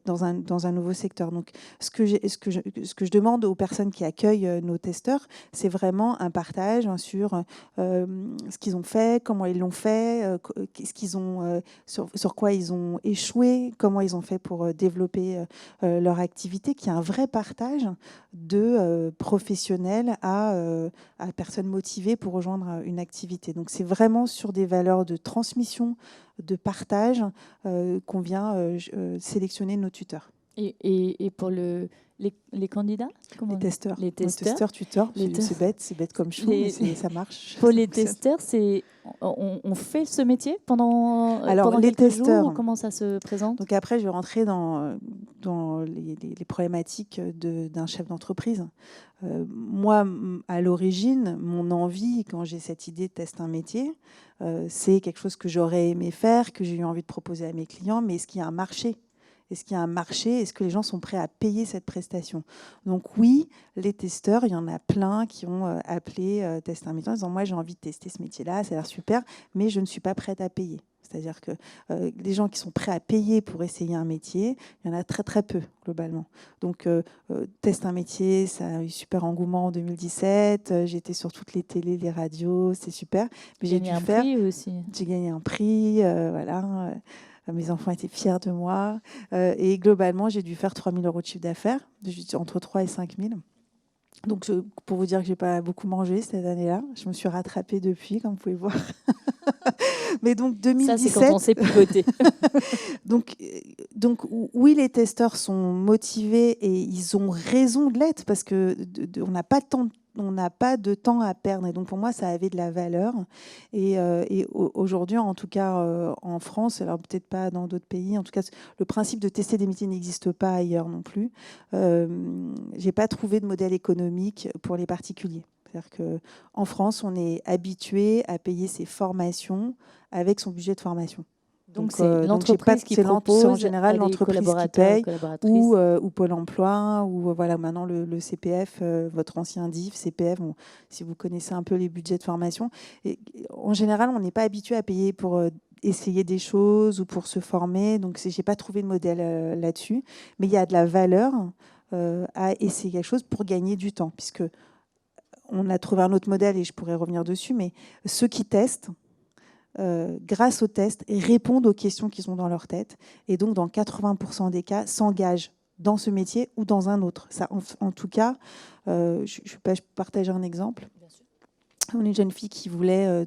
dans un nouveau secteur. Donc, ce que je demande aux personnes qui accueillent nos testeurs, c'est vraiment un partage sur ce qu'ils ont fait, comment ils l'ont fait, ce qu'ils ont, sur quoi ils ont échoué, comment ils ont fait pour développer leur activité, qui est un vrai partage de professionnels à personnes motivées pour rejoindre une activité. Donc, c'est vraiment sur des valeurs de transmission, de partage qu'on vient sélectionner nos tuteurs. Et pour les candidats, les testeurs. Les testeurs, tuteurs, c'est bête comme chou, mais ça marche. Pour les testeurs, on fait ce métier pendant les quelques testeurs, jours, comment ça se présente? Donc après, je vais rentrer dans les problématiques d'un chef d'entreprise. Moi, à l'origine, mon envie, quand j'ai cette idée de tester un métier, c'est quelque chose que j'aurais aimé faire, que j'ai eu envie de proposer à mes clients, mais est-ce qu'il y a un marché ? Est-ce qu'il y a un marché? Est-ce que les gens sont prêts à payer cette prestation? Donc oui, les testeurs, il y en a plein qui ont appelé Test un métier en disant « Moi, j'ai envie de tester ce métier-là, ça a l'air super, mais je ne suis pas prête à payer. » C'est-à-dire que les gens qui sont prêts à payer pour essayer un métier, il y en a très très peu globalement. Donc Test un métier, ça a eu super engouement en 2017. J'étais sur toutes les télés, les radios, c'est super. Mais j'ai dû faire. J'ai gagné un prix, voilà. Mes enfants étaient fiers de moi. Et globalement, j'ai dû faire 3 000 € de chiffre d'affaires, entre 3 et 5 000. Donc, pour vous dire que je n'ai pas beaucoup mangé cette année-là, je me suis rattrapée depuis, comme vous pouvez voir. Mais donc, 2017... Ça, c'est quand on s'est pivoté. donc, oui, les testeurs sont motivés et ils ont raison de l'être, parce qu'on n'a pas de temps à perdre. Et donc, pour moi, ça avait de la valeur. Et aujourd'hui, en tout cas, en France, alors peut-être pas dans d'autres pays, en tout cas, le principe de tester des métiers n'existe pas ailleurs non plus. Je n'ai pas trouvé de modèle économique pour les particuliers. C'est-à-dire qu'en France, on est habitué à payer ses formations avec son budget de formation. Donc c'est l'entreprise qui propose, en général l'entreprise qui paye, ou Pôle emploi, ou voilà, maintenant le CPF, votre ancien DIF, CPF, si vous connaissez un peu les budgets de formation. Et, en général, on n'est pas habitué à payer pour essayer des choses ou pour se former. Donc, je n'ai pas trouvé de modèle là-dessus. Mais il y a de la valeur à essayer quelque chose pour gagner du temps, puisque on a trouvé un autre modèle et je pourrais revenir dessus, mais ceux qui testent, grâce aux tests, répondent aux questions qu'ils ont dans leur tête, et donc dans 80% des cas s'engagent dans ce métier ou dans un autre. Ça, en tout cas, je peux partager un exemple. On est une jeune fille qui voulait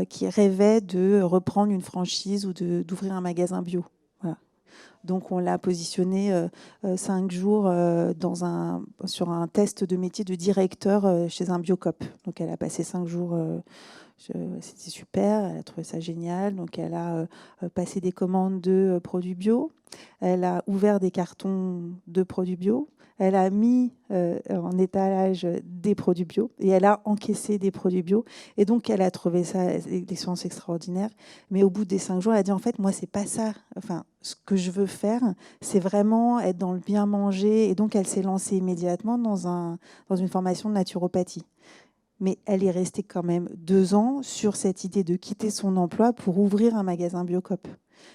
qui rêvait de reprendre une franchise ou d'ouvrir un magasin bio. Voilà. Donc on l'a positionnée 5 jours sur un test de métier de directeur chez un Biocoop. Donc elle a passé 5 jours. C'était super, elle a trouvé ça génial. Donc elle a passé des commandes de produits bio. Elle a ouvert des cartons de produits bio. Elle a mis en étalage des produits bio et elle a encaissé des produits bio. Et donc, elle a trouvé ça, l'expérience extraordinaire. Mais au bout des 5 jours, elle a dit, en fait, moi, c'est pas ça. Enfin, ce que je veux faire, c'est vraiment être dans le bien manger. Et donc, elle s'est lancée immédiatement dans une formation de naturopathie. Mais elle est restée quand même 2 ans sur cette idée de quitter son emploi pour ouvrir un magasin Biocoop.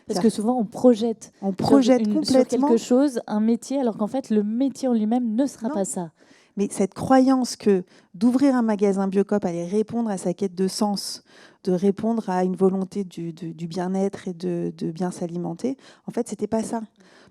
Parce que souvent, on projette complètement sur quelque chose, un métier, alors qu'en fait, le métier en lui-même ne sera pas ça. Mais cette croyance que d'ouvrir un magasin Biocoop allait répondre à sa quête de sens, de répondre à une volonté du bien-être et de bien s'alimenter, en fait, c'était pas ça.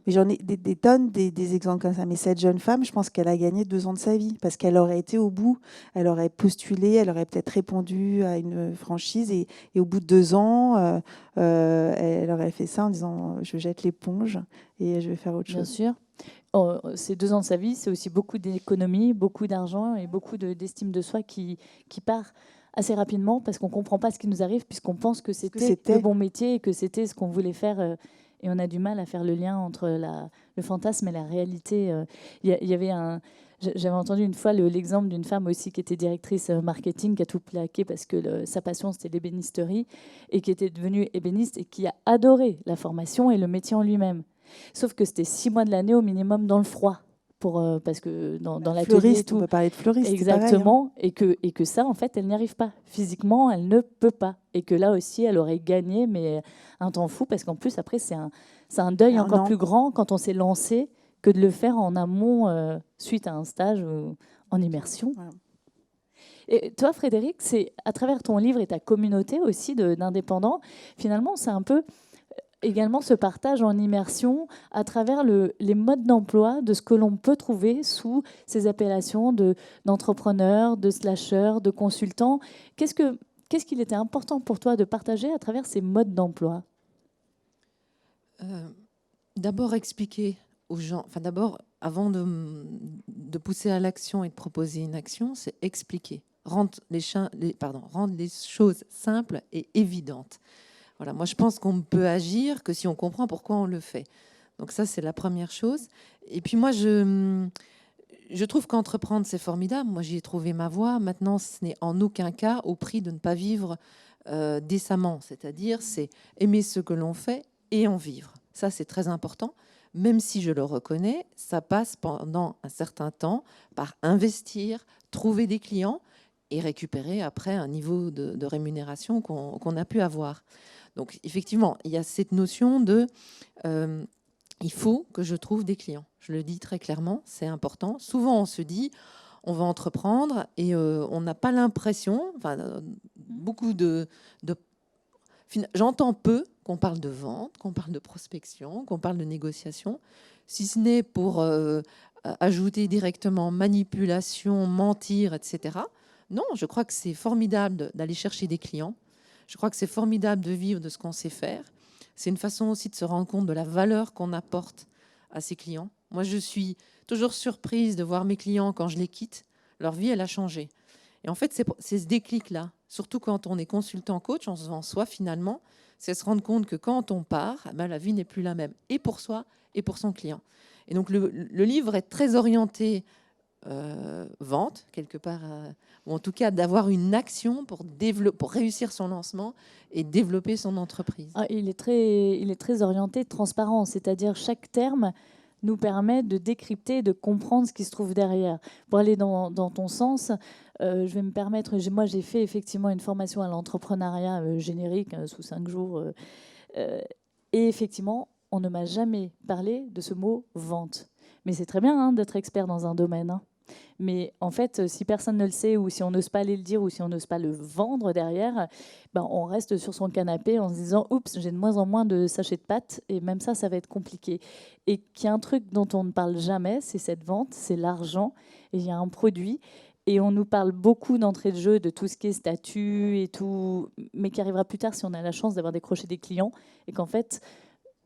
Mais j'en ai des tonnes des exemples comme ça. Mais cette jeune femme, je pense qu'elle a gagné 2 ans de sa vie parce qu'elle aurait été au bout, elle aurait postulé, elle aurait peut-être répondu à une franchise et au bout de 2 ans, elle aurait fait ça en disant je jette l'éponge et je vais faire autre chose. Bien sûr. Ces 2 ans de sa vie, c'est aussi beaucoup d'économie, beaucoup d'argent et beaucoup d'estime de soi qui part assez rapidement parce qu'on ne comprend pas ce qui nous arrive puisqu'on pense que c'était le bon métier et que c'était ce qu'on voulait faire. Et on a du mal à faire le lien entre le fantasme et la réalité. J'avais entendu une fois l'exemple d'une femme aussi qui était directrice marketing, qui a tout plaqué parce que sa passion, c'était l'ébénisterie, et qui était devenue ébéniste et qui a adoré la formation et le métier en lui-même. Sauf que c'était 6 mois de l'année au minimum dans le froid. Parce que dans l'atelier... Fleuriste, on peut parler de fleuriste. Exactement. Pareil, hein. Et que ça, en fait, elle n'y arrive pas. Physiquement, elle ne peut pas. Et que là aussi, elle aurait gagné, mais un temps fou, parce qu'en plus, après, c'est un deuil encore plus grand quand on s'est lancé que de le faire en amont suite à un stage en immersion. Voilà. Et toi, Frédéric, c'est à travers ton livre et ta communauté aussi d'indépendants, finalement, c'est un peu également ce partage en immersion à travers les modes d'emploi de ce que l'on peut trouver sous ces appellations d'entrepreneurs, de slasheurs, de consultants. Qu'est-ce qu'il était important pour toi de partager à travers ces modes d'emploi ? D'abord expliquer aux gens, enfin d'abord, avant de pousser à l'action et de proposer une action, c'est expliquer, rendre les choses simples et évidentes. Voilà, moi, je pense qu'on ne peut agir que si on comprend pourquoi on le fait. Donc ça, c'est la première chose. Et puis moi, je trouve qu'entreprendre, c'est formidable. Moi, j'y ai trouvé ma voie. Maintenant, ce n'est en aucun cas au prix de ne pas vivre décemment. C'est-à-dire, c'est aimer ce que l'on fait et en vivre. Ça, c'est très important. Même si je le reconnais, ça passe pendant un certain temps par investir, trouver des clients et récupérer après un niveau de rémunération qu'on a pu avoir. Donc, effectivement, il y a cette notion de il faut que je trouve des clients. Je le dis très clairement, c'est important. Souvent, on se dit, on va entreprendre et on n'a pas l'impression, j'entends peu qu'on parle de vente, qu'on parle de prospection, qu'on parle de négociation, si ce n'est pour ajouter directement manipulation, mentir, etc. Non, je crois que c'est formidable d'aller chercher des clients. Je crois que c'est formidable de vivre de ce qu'on sait faire. C'est une façon aussi de se rendre compte de la valeur qu'on apporte à ses clients. Moi, je suis toujours surprise de voir mes clients quand je les quitte. Leur vie, elle a changé. Et en fait, c'est ce déclic-là. Surtout quand on est consultant coach, on se vend soi finalement. C'est se rendre compte que quand on part, la vie n'est plus la même, et pour soi et pour son client. Et donc, le livre est très orienté vente, quelque part, ou en tout cas d'avoir une action pour réussir son lancement et développer son entreprise. Il est très orienté transparent, c'est-à-dire chaque terme nous permet de décrypter, de comprendre ce qui se trouve derrière. Pour aller dans ton sens, je vais me permettre, moi j'ai fait effectivement une formation à l'entrepreneuriat générique sous 5 jours, et effectivement, on ne m'a jamais parlé de ce mot vente. Mais c'est très bien d'être expert dans un domaine. Mais en fait, si personne ne le sait, ou si on n'ose pas aller le dire, ou si on n'ose pas le vendre derrière, on reste sur son canapé en se disant « Oups, j'ai de moins en moins de sachets de pâtes », et même ça va être compliqué. Et qu'il y a un truc dont on ne parle jamais, c'est cette vente, c'est l'argent, et il y a un produit. Et on nous parle beaucoup d'entrée de jeu, de tout ce qui est statut et tout, mais qui arrivera plus tard si on a la chance d'avoir décroché des clients. Et qu'en fait,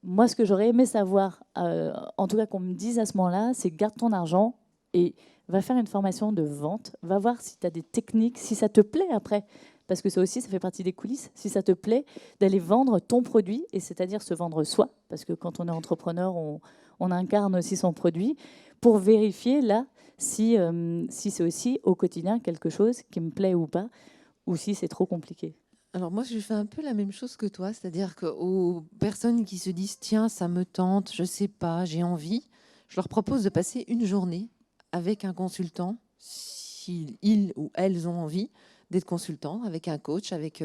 moi, ce que j'aurais aimé savoir, en tout cas qu'on me dise à ce moment-là, c'est garde ton argent et va faire une formation de vente, va voir si tu as des techniques, si ça te plaît après. Parce que ça aussi, ça fait partie des coulisses. Si ça te plaît d'aller vendre ton produit, et c'est-à-dire se vendre soi, parce que quand on est entrepreneur, on incarne aussi son produit, pour vérifier là si c'est aussi au quotidien quelque chose qui me plaît ou pas, ou si c'est trop compliqué. Alors moi, je fais un peu la même chose que toi, c'est-à-dire qu'aux personnes qui se disent tiens, ça me tente, je sais pas, j'ai envie, je leur propose de passer une journée avec un consultant, si ils ou elles ont envie d'être consultants, avec un coach, avec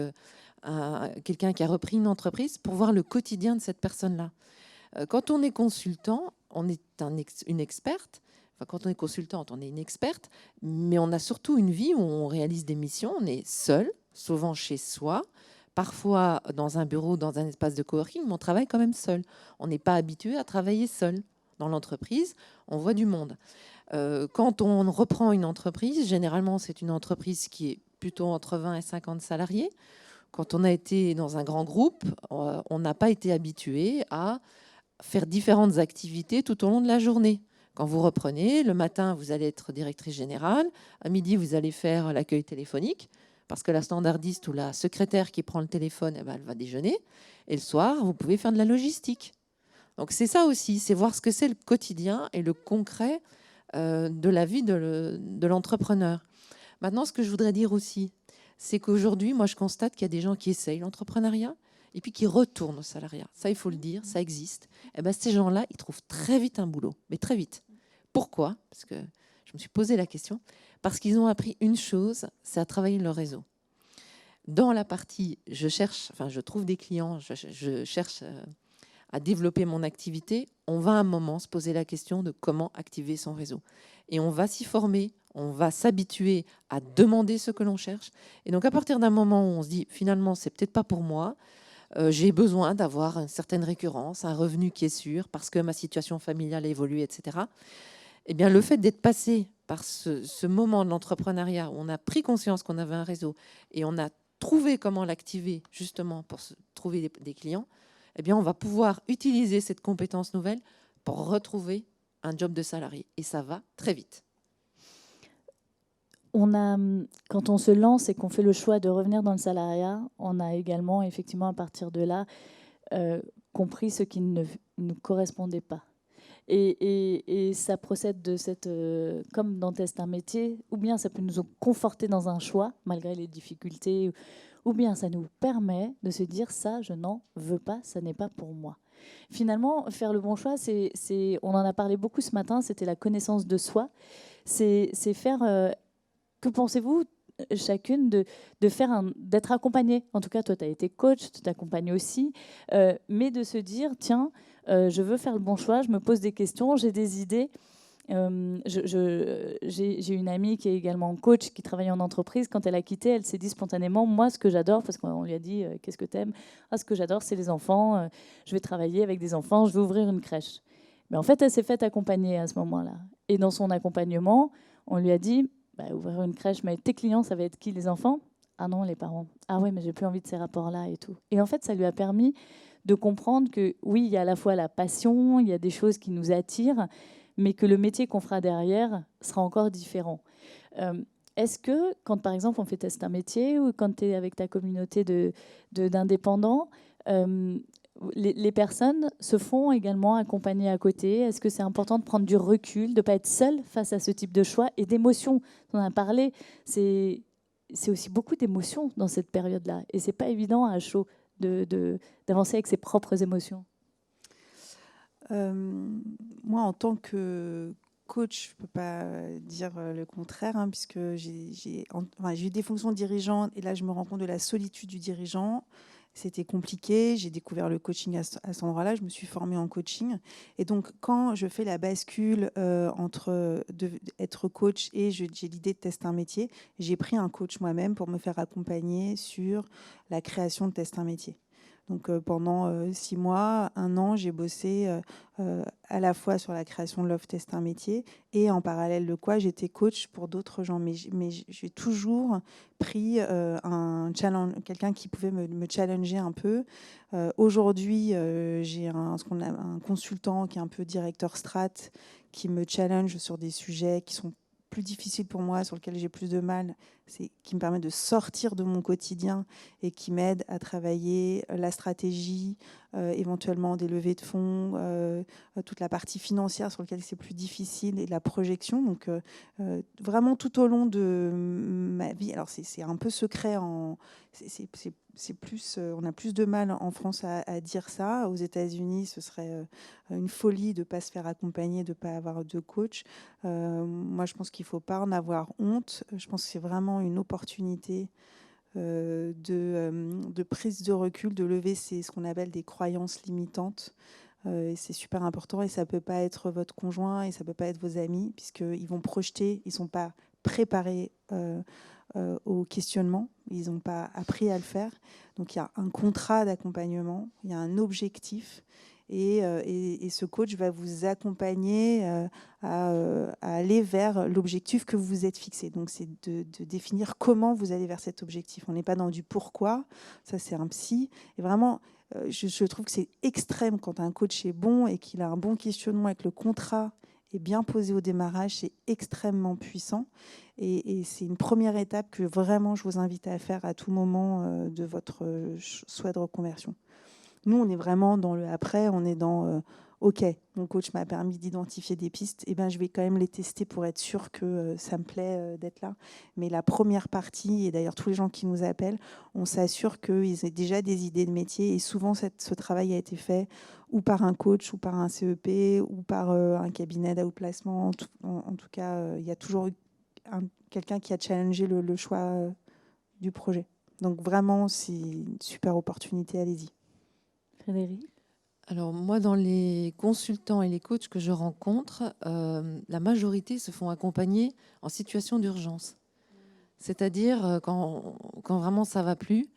quelqu'un qui a repris une entreprise, pour voir le quotidien de cette personne-là. Quand on est consultant, on est une experte. Enfin, quand on est consultante, on est une experte, mais on a surtout une vie où on réalise des missions, on est seul, souvent chez soi, parfois dans un bureau, dans un espace de coworking, mais on travaille quand même seul. On n'est pas habitué à travailler seul. Dans l'entreprise, on voit du monde. Quand on reprend une entreprise, généralement, c'est une entreprise qui est plutôt entre 20 et 50 salariés. Quand on a été dans un grand groupe, on n'a pas été habitué à faire différentes activités tout au long de la journée. Quand vous reprenez, le matin, vous allez être directrice générale. À midi, vous allez faire l'accueil téléphonique, parce que la standardiste ou la secrétaire qui prend le téléphone, elle va déjeuner. Et le soir, vous pouvez faire de la logistique. Donc c'est ça aussi, c'est voir ce que c'est le quotidien et le concret de la vie de l'entrepreneur. Maintenant, ce que je voudrais dire aussi, c'est qu'aujourd'hui, moi, je constate qu'il y a des gens qui essayent l'entrepreneuriat et puis qui retournent au salariat. Ça, il faut le dire, ça existe. Et ben, ces gens-là, ils trouvent très vite un boulot, mais très vite. Pourquoi? Parce que je me suis posé la question. Parce qu'ils ont appris une chose, c'est à travailler leur réseau. Dans la partie, je trouve des clients, je cherche à développer mon activité, on va à un moment se poser la question de comment activer son réseau. Et on va s'y former, on va s'habituer à demander ce que l'on cherche. Et donc, à partir d'un moment où on se dit, finalement, c'est peut-être pas pour moi, j'ai besoin d'avoir une certaine récurrence, un revenu qui est sûr, parce que ma situation familiale a évolué, etc. Eh bien, le fait d'être passé par ce moment de l'entrepreneuriat où on a pris conscience qu'on avait un réseau et on a trouvé comment l'activer justement pour trouver des clients, eh bien, on va pouvoir utiliser cette compétence nouvelle pour retrouver un job de salarié. Et ça va très vite. Quand on se lance et qu'on fait le choix de revenir dans le salariat, on a également, effectivement, à partir de là, compris ce qui ne nous correspondait pas. Et ça procède de cette, comme dans Test un métier, ou bien ça peut nous conforter dans un choix, malgré les difficultés, ou bien ça nous permet de se dire ça, je n'en veux pas, ça n'est pas pour moi. Finalement, faire le bon choix, on en a parlé beaucoup ce matin, c'était la connaissance de soi. C'est faire, que pensez-vous chacune d'être accompagnée? En tout cas, toi, tu as été coach, tu t'accompagnes aussi, mais de se dire, tiens, je veux faire le bon choix, je me pose des questions, j'ai des idées. J'ai une amie qui est également coach, qui travaille en entreprise. Quand elle a quitté, elle s'est dit spontanément, moi, ce que j'adore, parce qu'on lui a dit, qu'est-ce que t'aimes? Ah, ce que j'adore, c'est les enfants. Je vais travailler avec des enfants, je vais ouvrir une crèche. Mais en fait, elle s'est faite accompagner à ce moment-là. Et dans son accompagnement, on lui a dit, bah, ouvrir une crèche, mais tes clients, ça va être qui, les enfants? Ah non, les parents. Ah ouais, mais j'ai plus envie de ces rapports-là et tout. Et en fait, ça lui a permis de comprendre que oui, il y a à la fois la passion, il y a des choses qui nous attirent, mais que le métier qu'on fera derrière sera encore différent. Est-ce que, quand par exemple on fait test un métier ou quand tu es avec ta communauté d'indépendants, les personnes se font également accompagner à côté? Est-ce que c'est important de prendre du recul, de ne pas être seul face à ce type de choix et d'émotions? On en a parlé, c'est aussi beaucoup d'émotions dans cette période-là. Et ce n'est pas évident à chaud d'avancer avec ses propres émotions. Moi, en tant que coach, je ne peux pas dire le contraire, hein, puisque j'ai eu des fonctions dirigeantes et là, je me rends compte de la solitude du dirigeant. C'était compliqué. J'ai découvert le coaching à cet endroit-là. Je me suis formée en coaching. Et donc, quand je fais la bascule entre être coach et j'ai l'idée de tester un métier, j'ai pris un coach moi-même pour me faire accompagner sur la création de tester un métier. Donc pendant 6 mois, 1 an, j'ai bossé à la fois sur la création de Love Test un métier et en parallèle de quoi j'étais coach pour d'autres gens. Mais j'ai toujours pris un challenge, quelqu'un qui pouvait me challenger un peu. Aujourd'hui, j'ai un consultant qui est un peu directeur strat qui me challenge sur des sujets qui sont plus difficiles pour moi, sur lesquels j'ai plus de mal, qui me permet de sortir de mon quotidien et qui m'aide à travailler la stratégie, éventuellement des levées de fonds, toute la partie financière sur laquelle c'est plus difficile et la projection. Donc vraiment tout au long de ma vie, alors c'est un peu secret, c'est plus, on a plus de mal en France à dire ça. Aux États-Unis, ce serait une folie de ne pas se faire accompagner, de ne pas avoir de coach. Moi, je pense qu'il ne faut pas en avoir honte. Je pense que c'est vraiment une opportunité de prise de recul, de lever ce qu'on appelle des croyances limitantes. Et c'est super important, et ça ne peut pas être votre conjoint et ça ne peut pas être vos amis, puisqu'ils vont projeter, ils ne sont pas préparés au questionnement, ils n'ont pas appris à le faire. Donc il y a un contrat d'accompagnement, il y a un objectif, et ce coach va vous accompagner à aller vers l'objectif que vous vous êtes fixé. Donc c'est de définir comment vous allez vers cet objectif. On n'est pas dans du pourquoi, ça c'est un psy, et vraiment je trouve que c'est extrême quand un coach est bon et qu'il a un bon questionnement et que le contrat est bien posé au démarrage, c'est extrêmement puissant. Et c'est une première étape que vraiment je vous invite à faire à tout moment de votre souhait de reconversion. Nous, on est vraiment dans le après, on est dans OK, mon coach m'a permis d'identifier des pistes, et ben je vais quand même les tester pour être sûr que ça me plaît d'être là. Mais la première partie, et d'ailleurs tous les gens qui nous appellent, on s'assure qu'ils aient déjà des idées de métier, et souvent ce travail a été fait ou par un coach, ou par un CEP, ou par un cabinet d'outplacement. En tout cas, il y a toujours eu quelqu'un qui a challengé le choix du projet. Donc vraiment, c'est une super opportunité, allez-y. Frédéric? Alors moi, dans les consultants et les coachs que je rencontre, la majorité se font accompagner en situation d'urgence. C'est-à-dire quand vraiment ça va plus,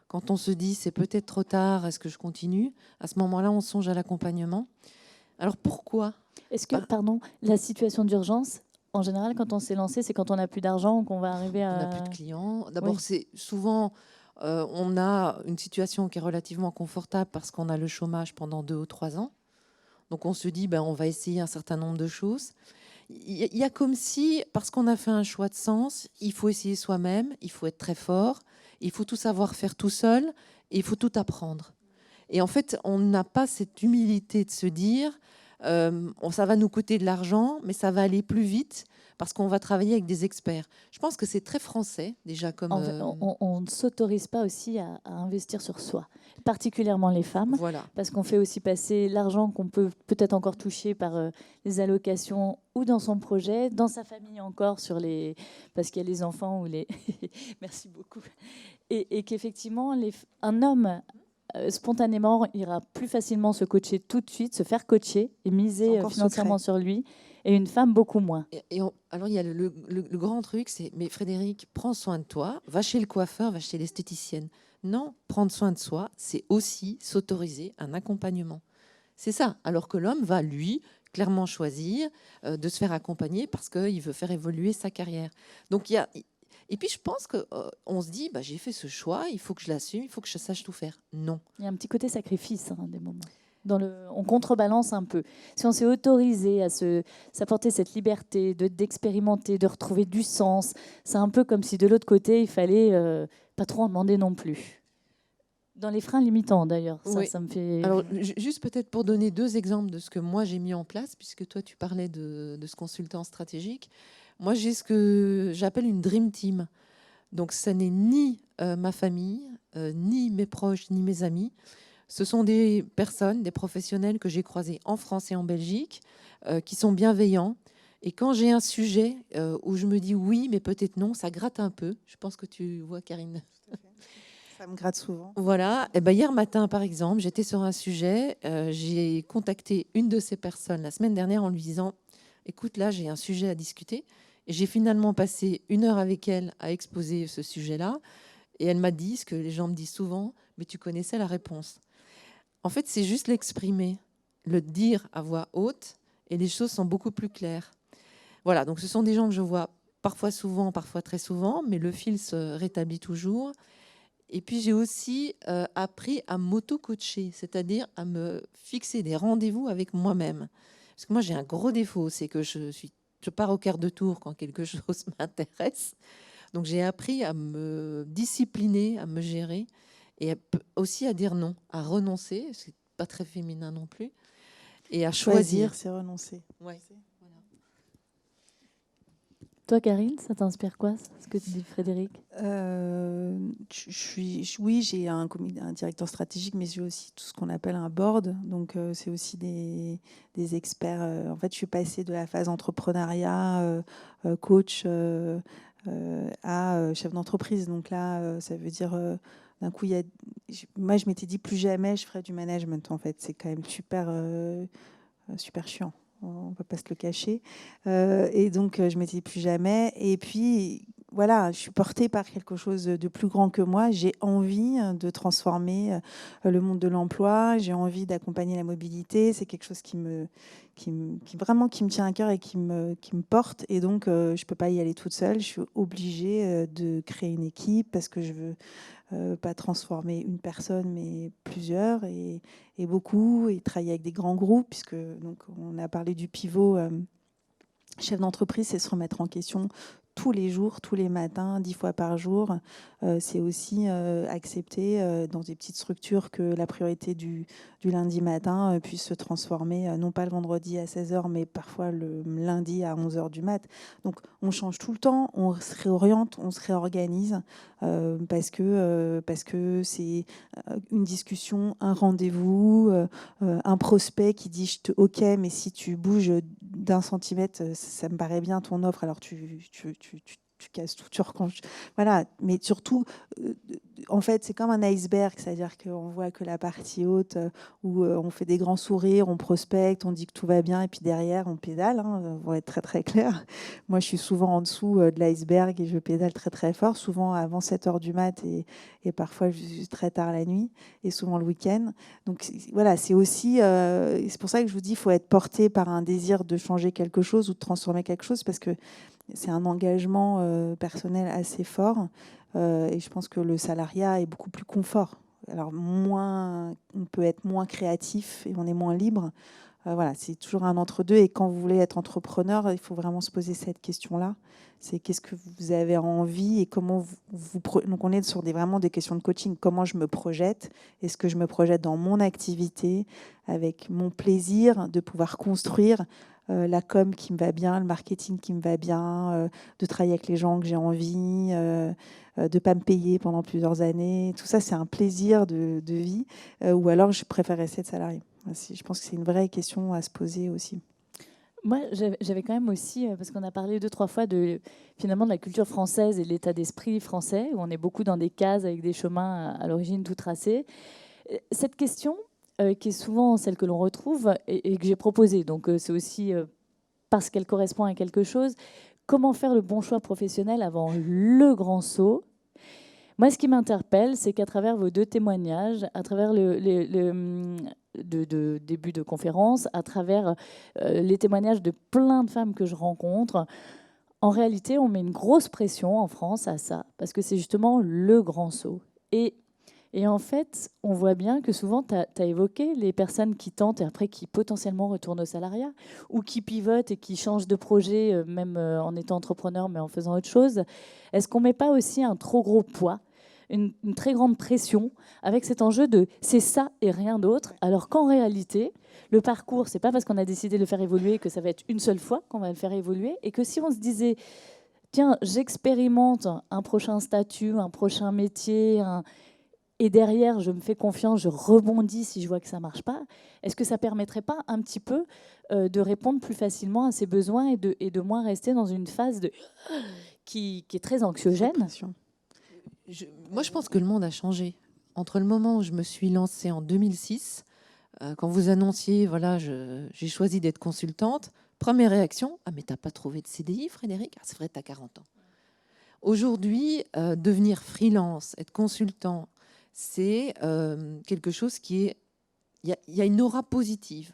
quand on se dit c'est peut-être trop tard, est-ce que je continue? À ce moment-là, on songe à l'accompagnement. Alors pourquoi? Est-ce que, pardon, la situation d'urgence, en général, quand on s'est lancé, c'est quand on n'a plus d'argent ou qu'on va arriver à... On n'a plus de clients. D'abord, Oui. c'est souvent, on a une situation qui est relativement confortable parce qu'on a le chômage pendant 2 ou 3 ans. Donc on se dit, ben, on va essayer un certain nombre de choses. Il y a comme si, parce qu'on a fait un choix de sens, il faut essayer soi-même, il faut être très fort, il faut tout savoir faire tout seul, et il faut tout apprendre. Et en fait, on n'a pas cette humilité de se dire, ça va nous coûter de l'argent, mais ça va aller plus vite parce qu'on va travailler avec des experts. Je pense que c'est très français, déjà. Comme on ne s'autorise pas aussi à investir sur soi, particulièrement les femmes, voilà. parce qu'on fait aussi passer l'argent qu'on peut peut-être encore toucher par les allocations ou dans son projet, dans sa famille encore, parce qu'il y a les enfants ou les... Merci beaucoup. Et qu'effectivement, un homme... spontanément, ira plus facilement se coacher tout de suite, se faire coacher et miser financièrement sur lui, et une femme beaucoup moins. Alors, il y a le grand truc, c'est, mais Frédéric, prends soin de toi, va chez le coiffeur, va chez l'esthéticienne. Non, prendre soin de soi, c'est aussi s'autoriser un accompagnement. C'est ça. Alors que l'homme va, lui, clairement choisir de se faire accompagner parce qu'il veut faire évoluer sa carrière. Donc, il y a... Et puis, je pense qu'on se dit, bah, j'ai fait ce choix, il faut que je l'assume, il faut que je sache tout faire. Non. Il y a un petit côté sacrifice, des moments. On contrebalance un peu. Si on s'est autorisé à s'apporter cette liberté d'expérimenter, de retrouver du sens, c'est un peu comme si de l'autre côté, il fallait pas trop en demander non plus. Dans les freins limitants, d'ailleurs. Oui. Ça me fait... Alors, juste peut-être pour donner 2 exemples de ce que moi j'ai mis en place, puisque toi, tu parlais de ce consultant stratégique. Moi, j'ai ce que j'appelle une Dream Team. Donc, ça n'est ni ma famille, ni mes proches, ni mes amis. Ce sont des personnes, des professionnels que j'ai croisés en France et en Belgique, qui sont bienveillants. Et quand j'ai un sujet où je me dis oui, mais peut-être non, ça gratte un peu. Je pense que tu vois, Karine. Ça me gratte souvent. Voilà. Et ben, hier matin, par exemple, j'étais sur un sujet. J'ai contacté une de ces personnes la semaine dernière en lui disant « Écoute, là, j'ai un sujet à discuter ». Et j'ai finalement passé 1 heure avec elle à exposer ce sujet-là. Et elle m'a dit ce que les gens me disent souvent, mais tu connaissais la réponse. En fait, c'est juste l'exprimer, le dire à voix haute, et les choses sont beaucoup plus claires. Voilà, donc ce sont des gens que je vois parfois souvent, parfois très souvent, mais le fil se rétablit toujours. Et puis j'ai aussi appris à m'auto-coacher, c'est-à-dire à me fixer des rendez-vous avec moi-même. Parce que moi j'ai un gros défaut, c'est que je pars au quart de tour quand quelque chose m'intéresse. Donc j'ai appris à me discipliner, à me gérer et aussi à dire non, à renoncer, c'est pas très féminin non plus, et à choisir. C'est renoncer. Ouais. Toi, Karine, ça t'inspire quoi, ce que dit Frédéric? Oui, j'ai un directeur stratégique, mais j'ai aussi tout ce qu'on appelle un board. Donc, c'est aussi des experts. En fait, je suis passée de la phase entrepreneuriat, coach, à chef d'entreprise. Donc là, ça veut dire, d'un coup, moi, je m'étais dit plus jamais je ferais du management. En fait, c'est quand même super chiant. On ne peut pas se le cacher. Et donc, je m'étais dit plus jamais. Et puis, voilà, je suis portée par quelque chose de plus grand que moi. J'ai envie de transformer le monde de l'emploi. J'ai envie d'accompagner la mobilité. C'est quelque chose vraiment qui me tient à cœur et qui me porte. Et donc, je ne peux pas y aller toute seule. Je suis obligée de créer une équipe parce que je veux pas transformer une personne, mais plusieurs et beaucoup, et travailler avec des grands groupes, puisque donc, on a parlé du pivot. Chef d'entreprise, c'est se remettre en question tous les jours, tous les matins, 10 fois par jour. C'est aussi accepter dans des petites structures que la priorité du lundi matin puisse se transformer, non pas le vendredi à 16h, mais parfois le lundi à 11h du mat. Donc on change tout le temps, on se réoriente, on se réorganise parce que c'est une discussion, un rendez-vous, un prospect qui dit OK, mais si tu bouges d'1 centimètre, ça me paraît bien ton offre, alors tu casses tout, tu rechanges. Voilà, mais surtout, en fait, c'est comme un iceberg, c'est-à-dire qu'on voit que la partie haute où on fait des grands sourires, on prospecte, on dit que tout va bien, et puis derrière, on pédale, hein, on va être très très clair. Moi, je suis souvent en dessous de l'iceberg et je pédale très très fort, souvent avant 7h du mat et parfois très tard la nuit, et souvent le week-end. Donc voilà, c'est aussi, c'est pour ça que je vous dis, il faut être porté par un désir de changer quelque chose ou de transformer quelque chose, parce que c'est un engagement personnel assez fort. Et je pense que le salariat est beaucoup plus confort. Alors, on peut être moins créatif et on est moins libre. Voilà, c'est toujours un entre-deux. Et quand vous voulez être entrepreneur, il faut vraiment se poser cette question-là. C'est qu'est-ce que vous avez envie et comment donc, on est sur vraiment des questions de coaching. Comment je me projette? Est-ce que je me projette dans mon activité avec mon plaisir de pouvoir construire la com qui me va bien, le marketing qui me va bien, de travailler avec les gens que j'ai envie, de ne pas me payer pendant plusieurs années. Tout ça, c'est un plaisir de vie. Ou alors, je préfère rester de salarié. Je pense que c'est une vraie question à se poser aussi. Moi, j'avais quand même aussi, parce qu'on a parlé 2-3 fois finalement de la culture française et de l'état d'esprit français, où on est beaucoup dans des cases avec des chemins à l'origine tout tracés. Cette question, qui est souvent celle que l'on retrouve et que j'ai proposée, donc c'est aussi parce qu'elle correspond à quelque chose, comment faire le bon choix professionnel avant le grand saut? Moi, ce qui m'interpelle, c'est qu'à travers vos 2 témoignages, à travers de début de conférence, à travers les témoignages de plein de femmes que je rencontre, en réalité, on met une grosse pression en France à ça, parce que c'est justement le grand saut. Et en fait, on voit bien que souvent, tu as évoqué les personnes qui tentent et après qui potentiellement retournent au salariat, ou qui pivotent et qui changent de projet, même en étant entrepreneur, mais en faisant autre chose. Est-ce qu'on ne met pas aussi un trop gros poids, une très grande pression, avec cet enjeu de c'est ça et rien d'autre, alors qu'en réalité, le parcours, c'est pas parce qu'on a décidé de le faire évoluer que ça va être une seule fois qu'on va le faire évoluer, et que si on se disait, tiens, j'expérimente un prochain statut, un prochain métier, et derrière, je me fais confiance, je rebondis si je vois que ça ne marche pas. Est-ce que ça ne permettrait pas un petit peu de répondre plus facilement à ces besoins et de moins rester dans une phase qui est très anxiogène? Moi, je pense que le monde a changé. Entre le moment où je me suis lancée en 2006, quand vous annonciez, voilà, j'ai choisi d'être consultante, première réaction, ah mais t'as pas trouvé de CDI, Frédéric? Ah, c'est vrai, t'as 40 ans. Aujourd'hui, devenir freelance, être consultant, c'est quelque chose qui est... Il y a une aura positive.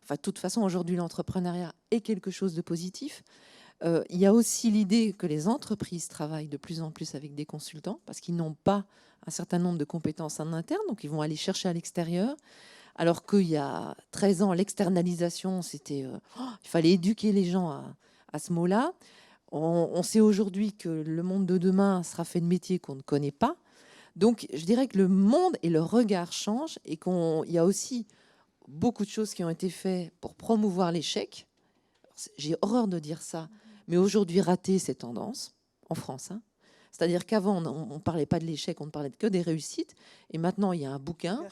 Enfin, de toute façon, aujourd'hui, l'entrepreneuriat est quelque chose de positif. Il y a aussi l'idée que les entreprises travaillent de plus en plus avec des consultants parce qu'ils n'ont pas un certain nombre de compétences en interne, donc ils vont aller chercher à l'extérieur. Alors qu'il y a 13 ans, l'externalisation, c'était... il fallait éduquer les gens à ce mot-là. On sait aujourd'hui que le monde de demain sera fait de métiers qu'on ne connaît pas. Donc, je dirais que le monde et le regard changent et qu'il y a aussi beaucoup de choses qui ont été faites pour promouvoir l'échec. J'ai horreur de dire ça, mais aujourd'hui, rater, c'est tendance en France. Hein. C'est-à-dire qu'avant, on ne parlait pas de l'échec, on ne parlait que des réussites. Et maintenant, il y a un bouquin.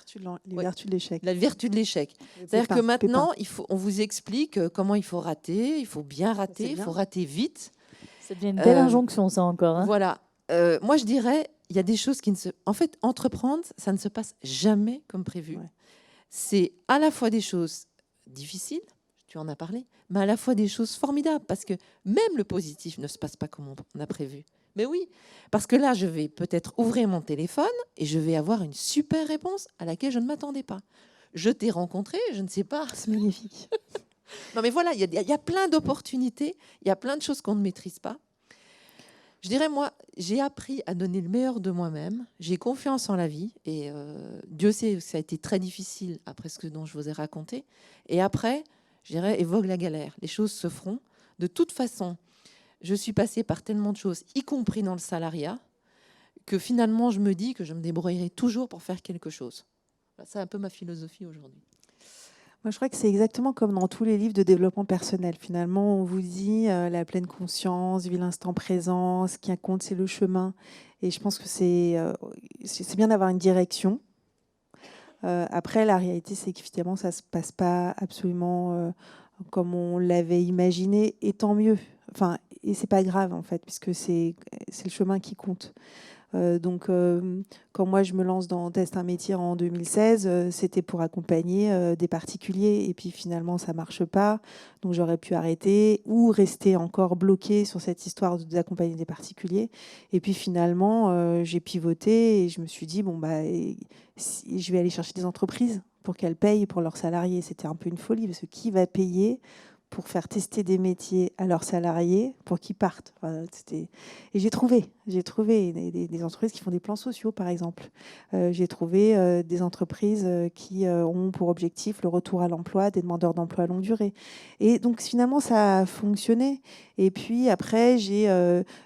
Les vertus de l'échec. La vertu de l'échec. C'est-à-dire que maintenant, on vous explique comment il faut rater, il faut bien rater, il faut rater vite. Ça devient une belle injonction, ça encore. Hein. Voilà. Moi, je dirais, il y a des choses qui ne se... En fait, entreprendre, ça ne se passe jamais comme prévu. Ouais. C'est à la fois des choses difficiles, tu en as parlé, mais à la fois des choses formidables, parce que même le positif ne se passe pas comme on a prévu. Mais oui, parce que là, je vais peut-être ouvrir mon téléphone et je vais avoir une super réponse à laquelle je ne m'attendais pas. Je t'ai rencontré, je ne sais pas. C'est magnifique. Non, mais voilà, il y a plein d'opportunités, il y a plein de choses qu'on ne maîtrise pas. Je dirais, moi, j'ai appris à donner le meilleur de moi-même. J'ai confiance en la vie. Et Dieu sait que ça a été très difficile après ce dont je vous ai raconté. Et après, je dirais, évoque la galère. Les choses se feront. De toute façon, je suis passée par tellement de choses, y compris dans le salariat, que finalement, je me dis que je me débrouillerai toujours pour faire quelque chose. C'est un peu ma philosophie aujourd'hui. Moi, je crois que c'est exactement comme dans tous les livres de développement personnel. Finalement, on vous dit la pleine conscience, vivre l'instant présent, ce qui compte, c'est le chemin. Et je pense que c'est bien d'avoir une direction. Après, la réalité, c'est qu'évidemment, ça ne se passe pas absolument comme on l'avait imaginé, et tant mieux. Enfin, et c'est pas grave, en fait, puisque c'est le chemin qui compte. Donc, quand moi je me lance dans Teste un métier en 2016, c'était pour accompagner des particuliers. Et puis finalement, ça ne marche pas. Donc, j'aurais pu arrêter ou rester encore bloquée sur cette histoire d'accompagner des particuliers. Et puis finalement, j'ai pivoté et je me suis dit, bon, bah, je vais aller chercher des entreprises pour qu'elles payent pour leurs salariés. C'était un peu une folie parce que qui va payer pour faire tester des métiers à leurs salariés pour qu'ils partent. Enfin, et j'ai trouvé des entreprises qui font des plans sociaux, par exemple. J'ai trouvé des entreprises qui ont pour objectif le retour à l'emploi des demandeurs d'emploi à longue durée. Et donc, finalement, ça a fonctionné. Et puis, après, j'ai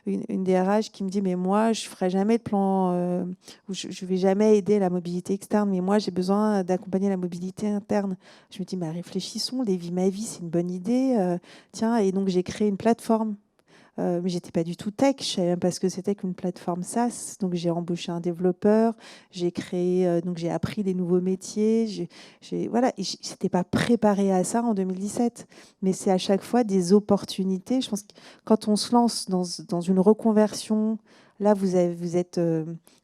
une DRH qui me dit, mais moi, je ne ferai jamais de plan, je ne vais jamais aider la mobilité externe, mais moi, j'ai besoin d'accompagner la mobilité interne. Je me dis, mais réfléchissons, Lévi ma vie, c'est une bonne idée. Tiens, et donc j'ai créé une plateforme. Mais j'étais pas du tout tech, je savais même pas ce que c'était qu'une plateforme SaaS. Donc j'ai embauché un développeur, j'ai créé, donc j'ai appris des nouveaux métiers. Voilà, et j'étais pas préparée à ça en 2017. Mais c'est à chaque fois des opportunités. Je pense que quand on se lance dans une reconversion, là vous êtes,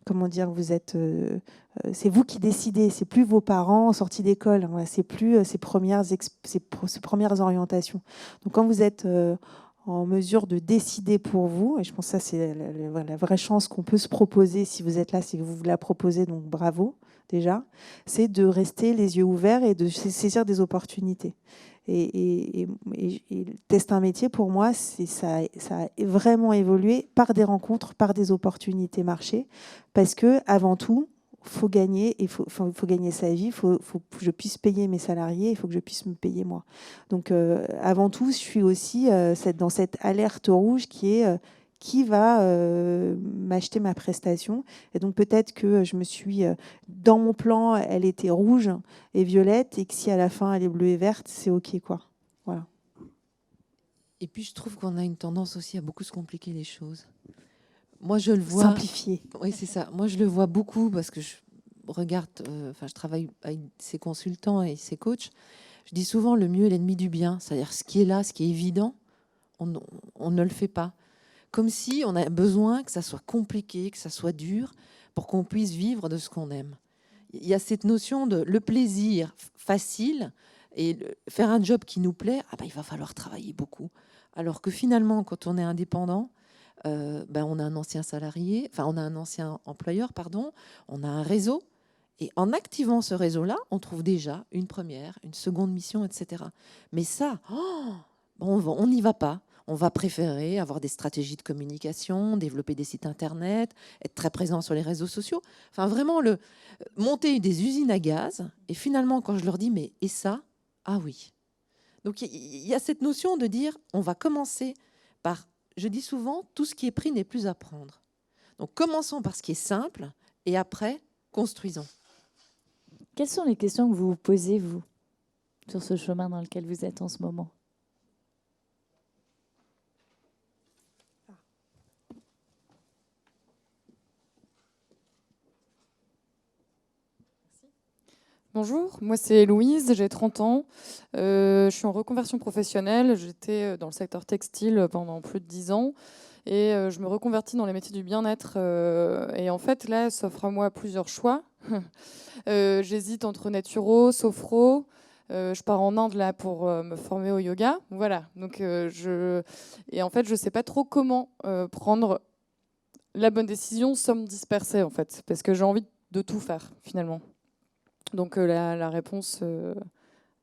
comment dire, c'est vous qui décidez, c'est plus vos parents sortis d'école, c'est plus ces premières orientations. Donc quand vous êtes en mesure de décider pour vous, et je pense que ça c'est la vraie chance qu'on peut se proposer si vous êtes là, si vous la proposez, donc bravo déjà, c'est de rester les yeux ouverts et de saisir des opportunités. Et Teste un métier, pour moi, ça a vraiment évolué par des rencontres, par des opportunités marché, parce que avant tout, faut gagner, il faut gagner sa vie, il faut que je puisse payer mes salariés, il faut que je puisse me payer moi. Donc, avant tout, je suis aussi dans cette alerte rouge qui est qui va m'acheter ma prestation. Et donc, peut-être que je me suis... dans mon plan, elle était rouge et violette, et que si à la fin, elle est bleue et verte, c'est OK, quoi. Voilà. Et puis, je trouve qu'on a une tendance aussi à beaucoup se compliquer les choses. Moi, je le vois... Simplifier. Oui, c'est ça. Moi, je le vois beaucoup parce que je regarde... je travaille avec ces consultants et ces coachs. Je dis souvent, le mieux est l'ennemi du bien. C'est-à-dire, ce qui est là, ce qui est évident, on ne le fait pas. Comme si on a besoin que ça soit compliqué, que ça soit dur, pour qu'on puisse vivre de ce qu'on aime. Il y a cette notion de le plaisir facile et faire un job qui nous plaît, il va falloir travailler beaucoup. Alors que finalement, quand on est indépendant, on a un ancien salarié, enfin on a un ancien employeur, pardon, on a un réseau. Et en activant ce réseau-là, on trouve déjà une première, une seconde mission, etc. Mais ça, on n'y va pas. On va préférer avoir des stratégies de communication, développer des sites internet, être très présent sur les réseaux sociaux. Enfin, vraiment, monter des usines à gaz. Et finalement, quand je leur dis, mais et ça? Ah oui. Donc, il y a cette notion de dire, on va commencer par, je dis souvent, tout ce qui est pris n'est plus à prendre. Donc, commençons par ce qui est simple et après, construisons. Quelles sont les questions que vous vous posez, vous, sur ce chemin dans lequel vous êtes en ce moment? Bonjour, moi c'est Louise, j'ai 30 ans. Je suis en reconversion professionnelle. J'étais dans le secteur textile pendant plus de 10 ans et je me reconvertis dans les métiers du bien-être. Et en fait, là, s'offre à moi plusieurs choix. J'hésite entre naturo, sophro. Je pars en Inde là pour me former au yoga. Voilà. Donc, et en fait, je ne sais pas trop comment prendre la bonne décision sans me disperser, en fait, parce que j'ai envie de tout faire finalement. Donc la réponse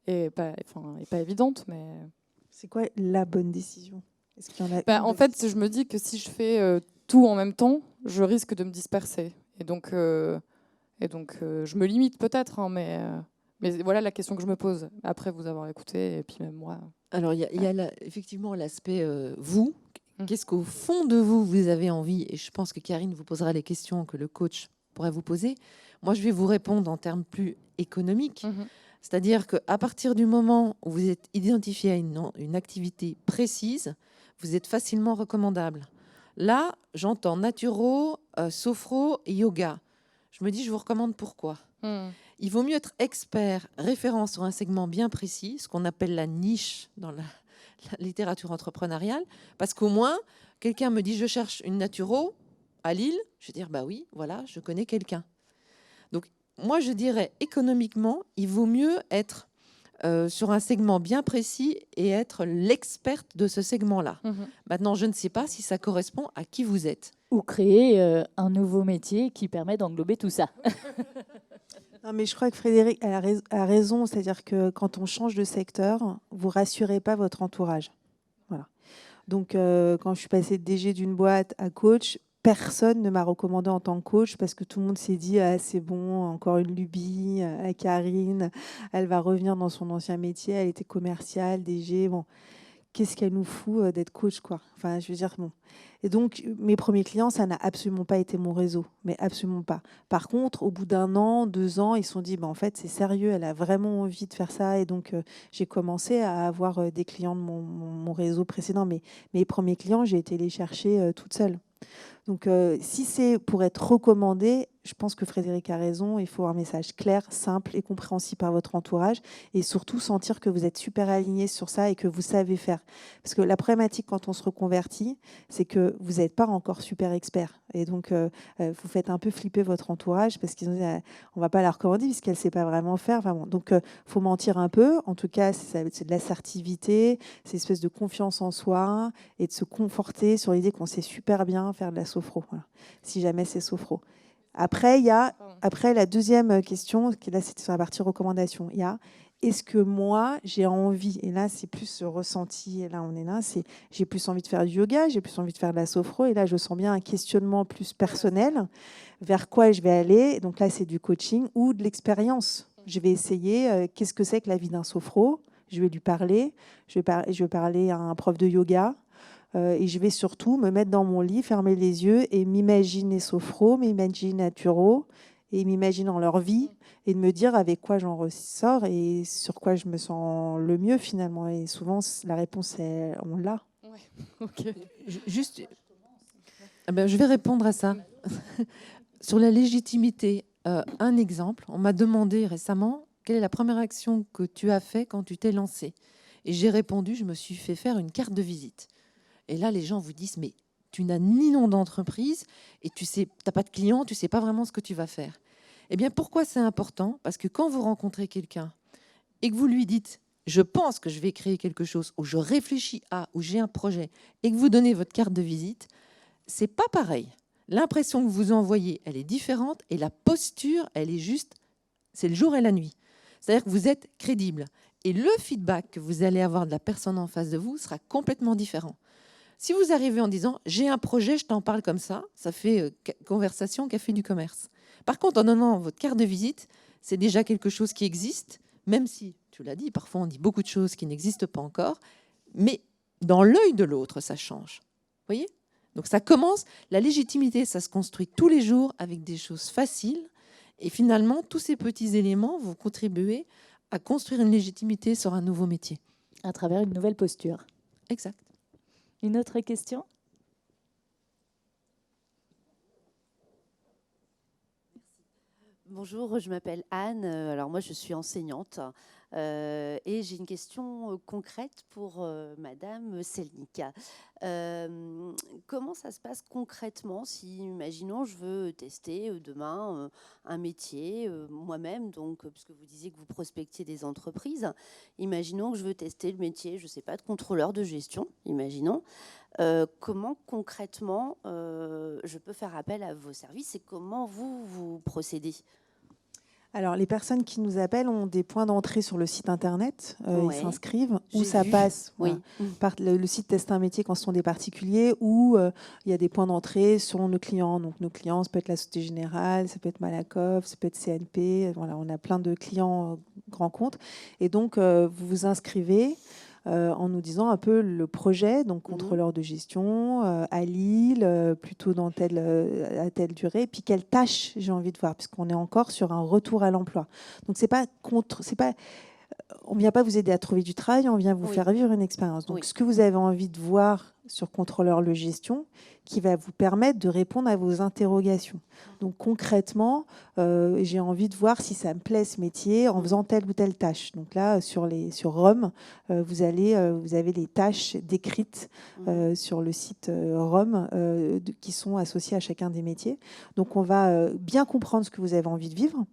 est pas évidente, mais... C'est quoi la bonne décision? Est-ce qu'il y en a En fait, je me dis que si je fais tout en même temps, je risque de me disperser. Et donc je me limite peut-être, hein, mais voilà la question que je me pose, après vous avoir écouté, et puis même moi. Alors, il y a effectivement l'aspect vous. Qu'est-ce qu'au fond de vous, vous avez envie? Et je pense que Karine vous posera les questions que le coach pourrait vous poser. Moi, je vais vous répondre en termes plus économiques. C'est-à-dire qu'à partir du moment où vous êtes identifié à une activité précise, vous êtes facilement recommandable. Là, j'entends naturo, sophro et yoga. Je me dis, je vous recommande pourquoi. Il vaut mieux être expert, référent sur un segment bien précis, ce qu'on appelle la niche dans la littérature entrepreneuriale, parce qu'au moins, quelqu'un me dit, je cherche une naturo à Lille. Je vais dire, bah oui, voilà, je connais quelqu'un. Donc, moi, je dirais, économiquement, il vaut mieux être sur un segment bien précis et être l'experte de ce segment-là. Maintenant, je ne sais pas si ça correspond à qui vous êtes. Ou créer un nouveau métier qui permet d'englober tout ça. Non, mais je crois que Frédéric a raison, c'est-à-dire que quand on change de secteur, vous rassurez pas votre entourage. Voilà. Donc, quand je suis passée de DG d'une boîte à coach, personne ne m'a recommandé en tant que coach parce que tout le monde s'est dit ah, c'est bon, encore une lubie, Karine, elle va revenir dans son ancien métier, elle était commerciale, DG, bon, qu'est-ce qu'elle nous fout d'être coach, quoi. Enfin, je veux dire, bon. Et donc, mes premiers clients, ça n'a absolument pas été mon réseau, mais absolument pas. Par contre, au bout d'1 an, 2 ans, ils se sont dit, en fait, c'est sérieux, elle a vraiment envie de faire ça. Et donc, j'ai commencé à avoir des clients de mon réseau précédent. Mais mes premiers clients, j'ai été les chercher toute seule. Donc, si c'est pour être recommandé, je pense que Frédéric a raison. Il faut un message clair, simple et compréhensible par votre entourage. Et surtout, sentir que vous êtes super aligné sur ça et que vous savez faire. Parce que la problématique quand on se reconvertit, c'est que vous n'êtes pas encore super expert. Et donc, vous faites un peu flipper votre entourage parce qu'ils ont dit on ne va pas la recommander puisqu'elle ne sait pas vraiment faire. Enfin, bon. Donc, il faut mentir un peu. En tout cas, c'est de l'assertivité, c'est une espèce de confiance en soi et de se conforter sur l'idée qu'on sait super bien faire de la sophro. Voilà. Si jamais c'est sophro. Après, il y a la deuxième question, qui là, c'était sur la partie recommandation. Il y a est-ce que moi, j'ai envie, et là, c'est plus ce ressenti, et là, on est là, c'est j'ai plus envie de faire du yoga, j'ai plus envie de faire de la sophro, et là, je sens bien un questionnement plus personnel, vers quoi je vais aller. Donc là, c'est du coaching ou de l'expérience. Je vais essayer, qu'est-ce que c'est que la vie d'un sophro? Je vais lui parler, je vais parler à un prof de yoga, et je vais surtout me mettre dans mon lit, fermer les yeux et m'imaginer sophro, m'imaginer naturo, et m'imaginer dans leur vie et de me dire avec quoi j'en ressors et sur quoi je me sens le mieux finalement. Et souvent, la réponse est on l'a. Ouais. Ok. Juste, je vais répondre à ça. Sur la légitimité, un exemple, on m'a demandé récemment quelle est la première action que tu as fait quand tu t'es lancé. Et j'ai répondu, je me suis fait faire une carte de visite. Et là, les gens vous disent, mais tu n'as ni nom d'entreprise et tu n'as pas de client, tu ne sais pas vraiment ce que tu vas faire. Eh bien, pourquoi c'est important? Parce que quand vous rencontrez quelqu'un et que vous lui dites, je pense que je vais créer quelque chose, ou je réfléchis à, ou j'ai un projet, et que vous donnez votre carte de visite, c'est pas pareil. L'impression que vous envoyez, elle est différente et la posture, elle est juste, c'est le jour et la nuit. C'est-à-dire que vous êtes crédible. Et le feedback que vous allez avoir de la personne en face de vous sera complètement différent. Si vous arrivez en disant « j'ai un projet, je t'en parle comme ça », ça fait conversation, café du commerce. Par contre, en donnant votre carte de visite, c'est déjà quelque chose qui existe, même si, tu l'as dit, parfois on dit beaucoup de choses qui n'existent pas encore, mais dans l'œil de l'autre, ça change. Vous voyez ? Donc ça commence, la légitimité, ça se construit tous les jours avec des choses faciles, et finalement, tous ces petits éléments vont contribuer à construire une légitimité sur un nouveau métier. À travers une nouvelle posture. Exact. Une autre question ? Bonjour, je m'appelle Anne. Alors moi, je suis enseignante et j'ai une question concrète pour Madame Selnik. Comment ça se passe concrètement si, imaginons, je veux tester demain un métier moi-même, donc puisque vous disiez que vous prospectiez des entreprises, imaginons que je veux tester le métier, je ne sais pas, de contrôleur de gestion, imaginons. Comment concrètement je peux faire appel à vos services et comment vous procédez ? Alors, les personnes qui nous appellent ont des points d'entrée sur le site internet. Ouais. Ils s'inscrivent où J'ai ça vu. passe. Oui. Voilà, par le site Test un métier quand ce sont des particuliers ou il y a des points d'entrée selon nos clients. Donc, nos clients, ça peut être la Société Générale, ça peut être Malakoff, ça peut être CNP. Voilà, on a plein de clients grands comptes. Et donc, vous vous inscrivez. En nous disant un peu le projet, donc contrôleur de gestion à Lille, plutôt dans à telle durée, puis quelle tâche j'ai envie de voir, puisqu'on est encore sur un retour à l'emploi. Donc on ne vient pas vous aider à trouver du travail, on vient vous faire vivre une expérience. Donc ce que vous avez envie de voir sur contrôleur de gestion, qui va vous permettre de répondre à vos interrogations. Donc concrètement, j'ai envie de voir si ça me plaît ce métier en faisant telle ou telle tâche. Donc là, sur Rome, vous avez les tâches décrites sur le site Rome qui sont associées à chacun des métiers. Donc on va bien comprendre ce que vous avez envie de vivre.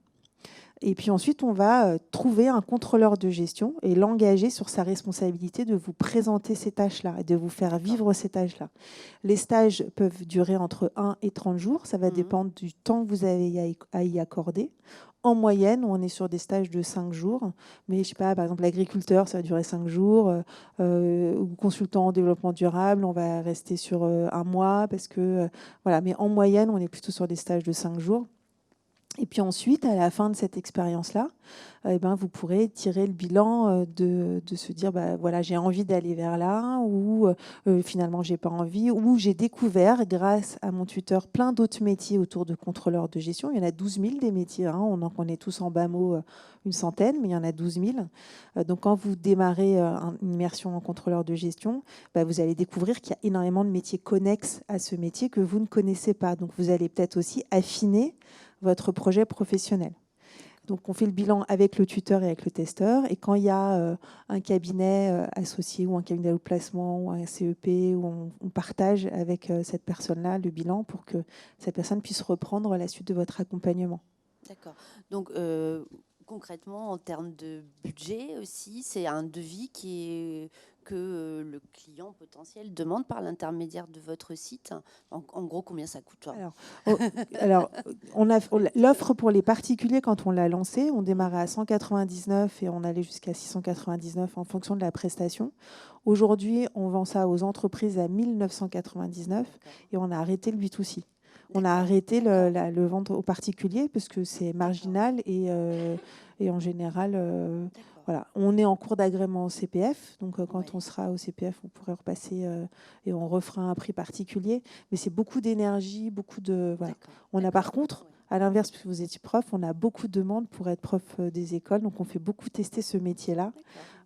Et puis ensuite, on va trouver un contrôleur de gestion et l'engager sur sa responsabilité de vous présenter ces tâches-là et de vous faire vivre ces tâches-là. Les stages peuvent durer entre 1 et 30 jours. Ça va dépendre du temps que vous avez à y accorder. En moyenne, on est sur des stages de 5 jours. Mais je sais pas, par exemple, l'agriculteur, ça va durer 5 jours. Ou consultant en développement durable, on va rester sur 1 mois. Parce que, voilà. Mais en moyenne, on est plutôt sur des stages de 5 jours. Et puis ensuite, à la fin de cette expérience-là, vous pourrez tirer le bilan de se dire, voilà, j'ai envie d'aller vers là, ou finalement, j'ai pas envie, ou j'ai découvert, grâce à mon tuteur, plein d'autres métiers autour de contrôleur de gestion. Il y en a 12 000 des métiers, hein. On en connaît tous en bas mot une centaine, mais il y en a 12 000. Donc, quand vous démarrez une immersion en contrôleur de gestion, vous allez découvrir qu'il y a énormément de métiers connexes à ce métier que vous ne connaissez pas. Donc, vous allez peut-être aussi affiner votre projet professionnel. Donc, on fait le bilan avec le tuteur et avec le testeur. Et quand il y a un cabinet associé ou un cabinet de placement ou un CEP, où on partage avec cette personne-là le bilan pour que cette personne puisse reprendre la suite de votre accompagnement. D'accord. Donc, concrètement, en termes de budget aussi, c'est un devis que le client potentiel demande par l'intermédiaire de votre site. En gros, combien ça coûte ? Alors, l'offre pour les particuliers, quand on l'a lancée, on démarrait à 199 et on allait jusqu'à 699 en fonction de la prestation. Aujourd'hui, on vend ça aux entreprises à 1999 et on a arrêté le B2C. On a arrêté le vendre aux particuliers parce que c'est marginal et en général, voilà. On est en cours d'agrément au CPF. Donc, quand on sera au CPF, on pourrait repasser et on refera un prix particulier. Mais c'est beaucoup d'énergie, beaucoup de... Voilà. On a par contre, à l'inverse, puisque vous étiez prof, on a beaucoup de demandes pour être prof des écoles. Donc, on fait beaucoup tester ce métier-là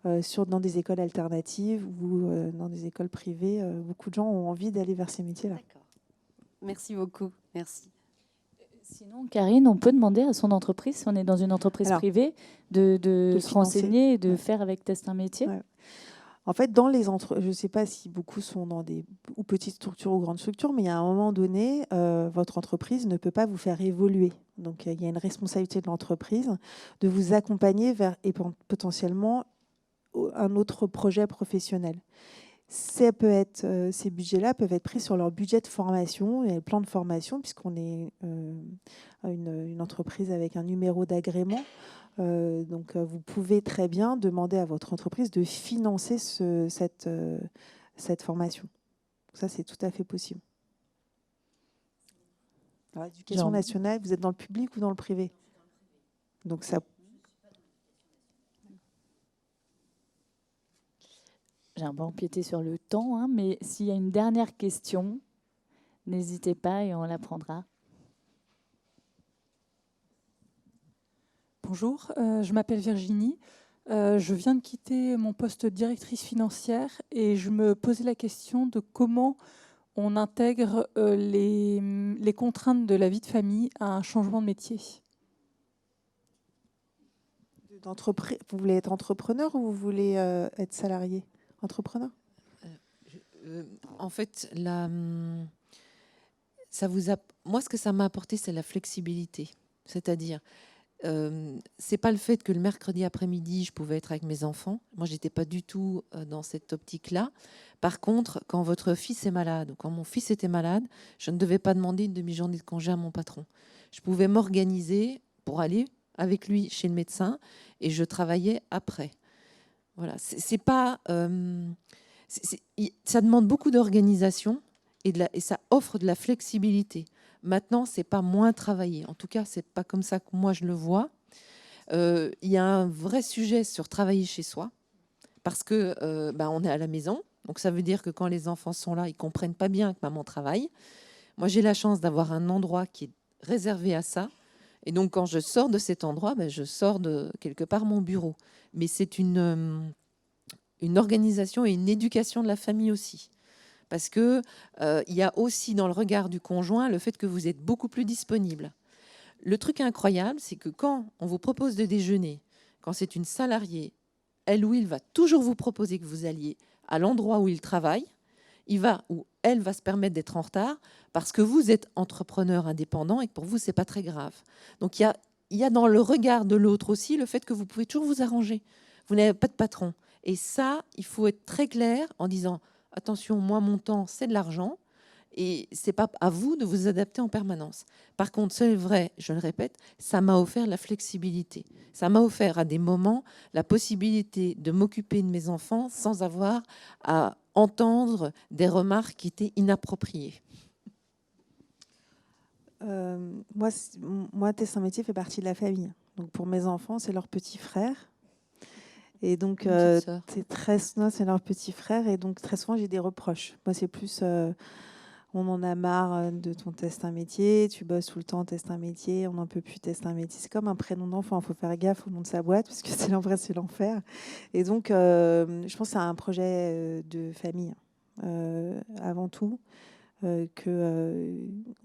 dans des écoles alternatives ou dans des écoles privées. Beaucoup de gens ont envie d'aller vers ces métiers-là. D'accord. Merci beaucoup. Merci. Sinon, Karine, on peut demander à son entreprise, si on est dans une entreprise privée, de se renseigner et de faire avec Test un métier. Ouais. En fait, dans les je ne sais pas si beaucoup sont dans des ou petites structures ou grandes structures, mais il y a un moment donné, votre entreprise ne peut pas vous faire évoluer. Donc, il y a une responsabilité de l'entreprise de vous accompagner vers et potentiellement un autre projet professionnel. ces budgets-là peuvent être pris sur leur budget de formation et le plan de formation, puisqu'on est une entreprise avec un numéro d'agrément. Donc, vous pouvez très bien demander à votre entreprise de financer cette formation. Ça, c'est tout à fait possible. Alors, l'éducation nationale, vous êtes dans le public ou dans le privé? Donc, ça... J'ai un peu empiété sur le temps, hein, mais s'il y a une dernière question, n'hésitez pas et on la prendra. Bonjour, je m'appelle Virginie. Je viens de quitter mon poste de directrice financière et je me posais la question de comment on intègre les contraintes de la vie de famille à un changement de métier. Vous voulez être entrepreneur ou vous voulez être salarié? Entrepreneur? En fait, moi, ce que ça m'a apporté, c'est la flexibilité. C'est-à-dire, c'est pas le fait que le mercredi après-midi, je pouvais être avec mes enfants. Moi, j'étais pas du tout dans cette optique-là. Par contre, quand votre fils est malade, ou quand mon fils était malade, je ne devais pas demander une demi-journée de congé à mon patron. Je pouvais m'organiser pour aller avec lui chez le médecin et je travaillais après. Voilà, c'est pas... ça demande beaucoup d'organisation et ça offre de la flexibilité. Maintenant, c'est pas moins travailler. En tout cas, c'est pas comme ça que moi je le vois. Il y a un vrai sujet sur travailler chez soi parce que on est à la maison. Donc ça veut dire que quand les enfants sont là, ils comprennent pas bien que maman travaille. Moi, j'ai la chance d'avoir un endroit qui est réservé à ça. Et donc, quand je sors de cet endroit, je sors de quelque part mon bureau. Mais c'est une organisation et une éducation de la famille aussi. Parce qu'il y a aussi dans le regard du conjoint le fait que vous êtes beaucoup plus disponible. Le truc incroyable, c'est que quand on vous propose de déjeuner, quand c'est une salariée, elle ou il va toujours vous proposer que vous alliez à l'endroit où il travaille, il va ou elle va se permettre d'être en retard parce que vous êtes entrepreneur indépendant et que pour vous, c'est pas très grave. Donc, il y a dans le regard de l'autre aussi le fait que vous pouvez toujours vous arranger. Vous n'avez pas de patron. Et ça, il faut être très clair en disant « Attention, moi, mon temps, c'est de l'argent et c'est pas à vous de vous adapter en permanence. » Par contre, c'est vrai, je le répète, ça m'a offert la flexibilité. Ça m'a offert à des moments la possibilité de m'occuper de mes enfants sans avoir à entendre des remarques qui étaient inappropriées. Moi, Test un métier fait partie de la famille. Donc, pour mes enfants, c'est leur petit frère. Et donc, c'est leur petit frère. Et donc, très souvent, j'ai des reproches. Moi, c'est plus, on en a marre de ton test un métier, tu bosses tout le temps, teste un métier, on n'en peut plus, tester un métier. C'est comme un prénom d'enfant, il faut faire gaffe au nom de sa boîte, parce que c'est l'enfer, c'est l'enfer. Et donc, je pense que c'est un projet de famille, avant tout. On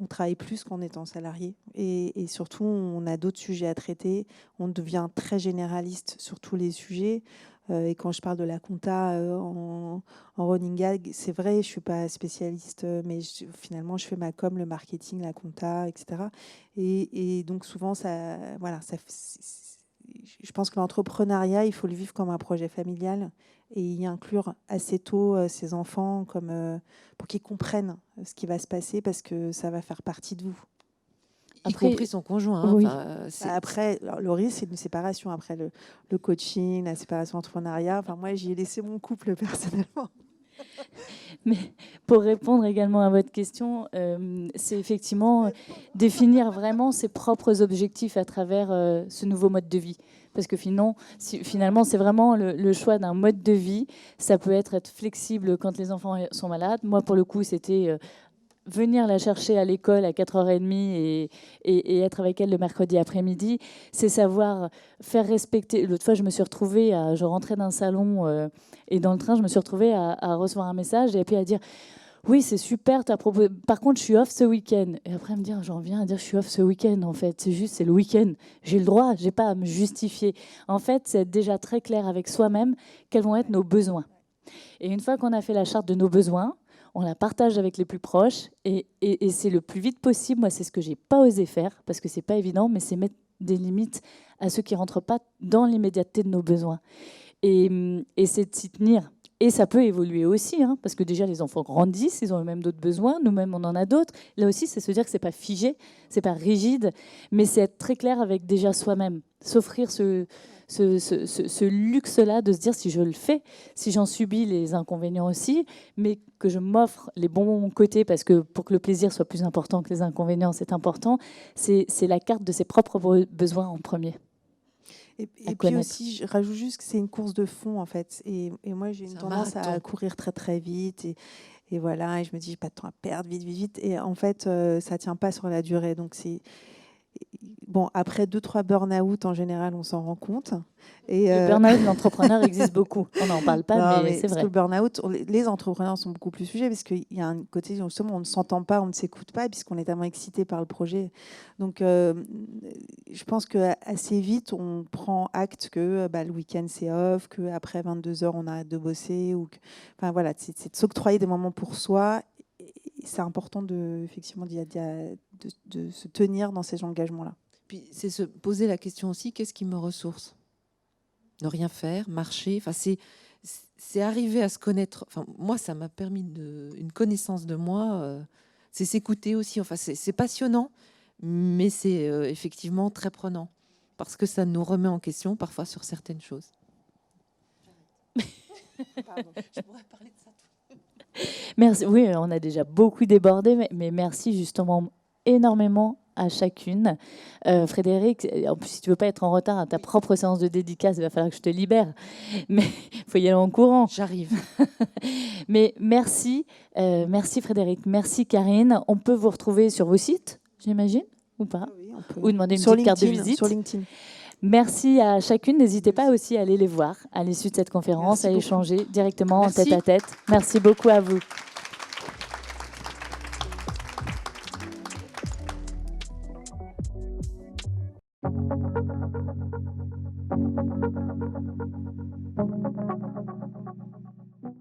travaille plus qu'en étant salarié et surtout on a d'autres sujets à traiter, on devient très généraliste sur tous les sujets et quand je parle de la compta en running gag, c'est vrai, je suis pas spécialiste mais finalement je fais ma com, le marketing, la compta, etc. Et donc souvent je pense que l'entrepreneuriat, il faut le vivre comme un projet familial et y inclure assez tôt ses enfants pour qu'ils comprennent ce qui va se passer parce que ça va faire partie de vous. Y compris son conjoint. Hein. Oui. Après, le risque, c'est une séparation. Après, le coaching, la séparation entrepreneuriat. Enfin, moi, j'y ai laissé mon couple personnellement. Mais pour répondre également à votre question, c'est effectivement définir vraiment ses propres objectifs à travers ce nouveau mode de vie. Parce que finalement, c'est vraiment le choix d'un mode de vie. Ça peut être flexible quand les enfants sont malades. Moi, pour le coup, c'était venir la chercher à l'école à 4h30 et être avec elle le mercredi après-midi. C'est savoir faire respecter. L'autre fois, je me suis retrouvée, je rentrais d'un salon et dans le train, je me suis retrouvée à recevoir un message et puis à dire oui, c'est super, t'as proposé. Par contre, je suis off ce week-end. Et après, me dire, j'en viens à dire, je suis off ce week-end, en fait. C'est le week-end. J'ai le droit, j'ai pas à me justifier. En fait, c'est être déjà très clair avec soi-même quels vont être nos besoins. Et une fois qu'on a fait la charte de nos besoins, on la partage avec les plus proches. Et c'est le plus vite possible. Moi, c'est ce que j'ai pas osé faire, parce que c'est pas évident, mais c'est mettre des limites à ceux qui rentrent pas dans l'immédiateté de nos besoins. Et c'est de s'y tenir. Et ça peut évoluer aussi, hein, parce que déjà les enfants grandissent, ils ont même d'autres besoins, nous-mêmes on en a d'autres. Là aussi, c'est se dire que c'est pas figé, c'est pas rigide, mais c'est être très clair avec déjà soi-même, s'offrir ce luxe-là de se dire si je le fais, si j'en subis les inconvénients aussi, mais que je m'offre les bons côtés, parce que pour que le plaisir soit plus important que les inconvénients, c'est important, c'est la carte de ses propres besoins en premier. Et puis connaître. aussi, je rajoute juste que c'est une course de fond, en fait. Et moi, j'ai une C'est un tendance à marathon. courir très, très vite. Et voilà, et je me dis, j'ai pas de temps à perdre, vite, vite, vite. Et en fait, ça tient pas sur la durée. Donc, c'est... Bon, après 2-3 burn-out, en général, on s'en rend compte. Et, Le burn-out de l'entrepreneur existe beaucoup. On n'en parle pas, non, mais c'est parce que vrai. le burn-out, les entrepreneurs sont beaucoup plus sujets parce qu'il y a un côté, justement, on ne s'entend pas, on ne s'écoute pas, puisqu'on est tellement excité par le projet. Donc, je pense qu'assez vite, on prend acte que le week-end, c'est off, qu'après 22 heures, on arrête de bosser. Enfin, voilà, c'est de s'octroyer des moments pour soi. Et c'est important effectivement, de se tenir dans ces engagements-là. Puis c'est se poser la question aussi, qu'est-ce qui me ressource? Ne rien faire, marcher, enfin c'est arriver à se connaître. Enfin, moi, ça m'a permis une connaissance de moi. C'est s'écouter aussi. Enfin, c'est passionnant, mais c'est effectivement très prenant parce que ça nous remet en question parfois sur certaines choses. Pardon, je pourrais parler de ça. Merci. Oui, on a déjà beaucoup débordé, mais merci justement énormément à chacune. Frédéric, en plus, si tu veux pas être en retard à ta propre séance de dédicace, il va falloir que je te libère. Mais il faut y aller en courant. J'arrive. Mais merci, merci Frédéric, merci Karine. On peut vous retrouver sur vos sites, j'imagine, ou pas? Oui, on peut. Ou demander une Sur petite carte de LinkedIn, visite. sur LinkedIn. Merci à chacune. N'hésitez pas aussi à aller les voir à l'issue de cette conférence, Merci à beaucoup. échanger directement en Merci. tête à tête. Merci beaucoup à vous.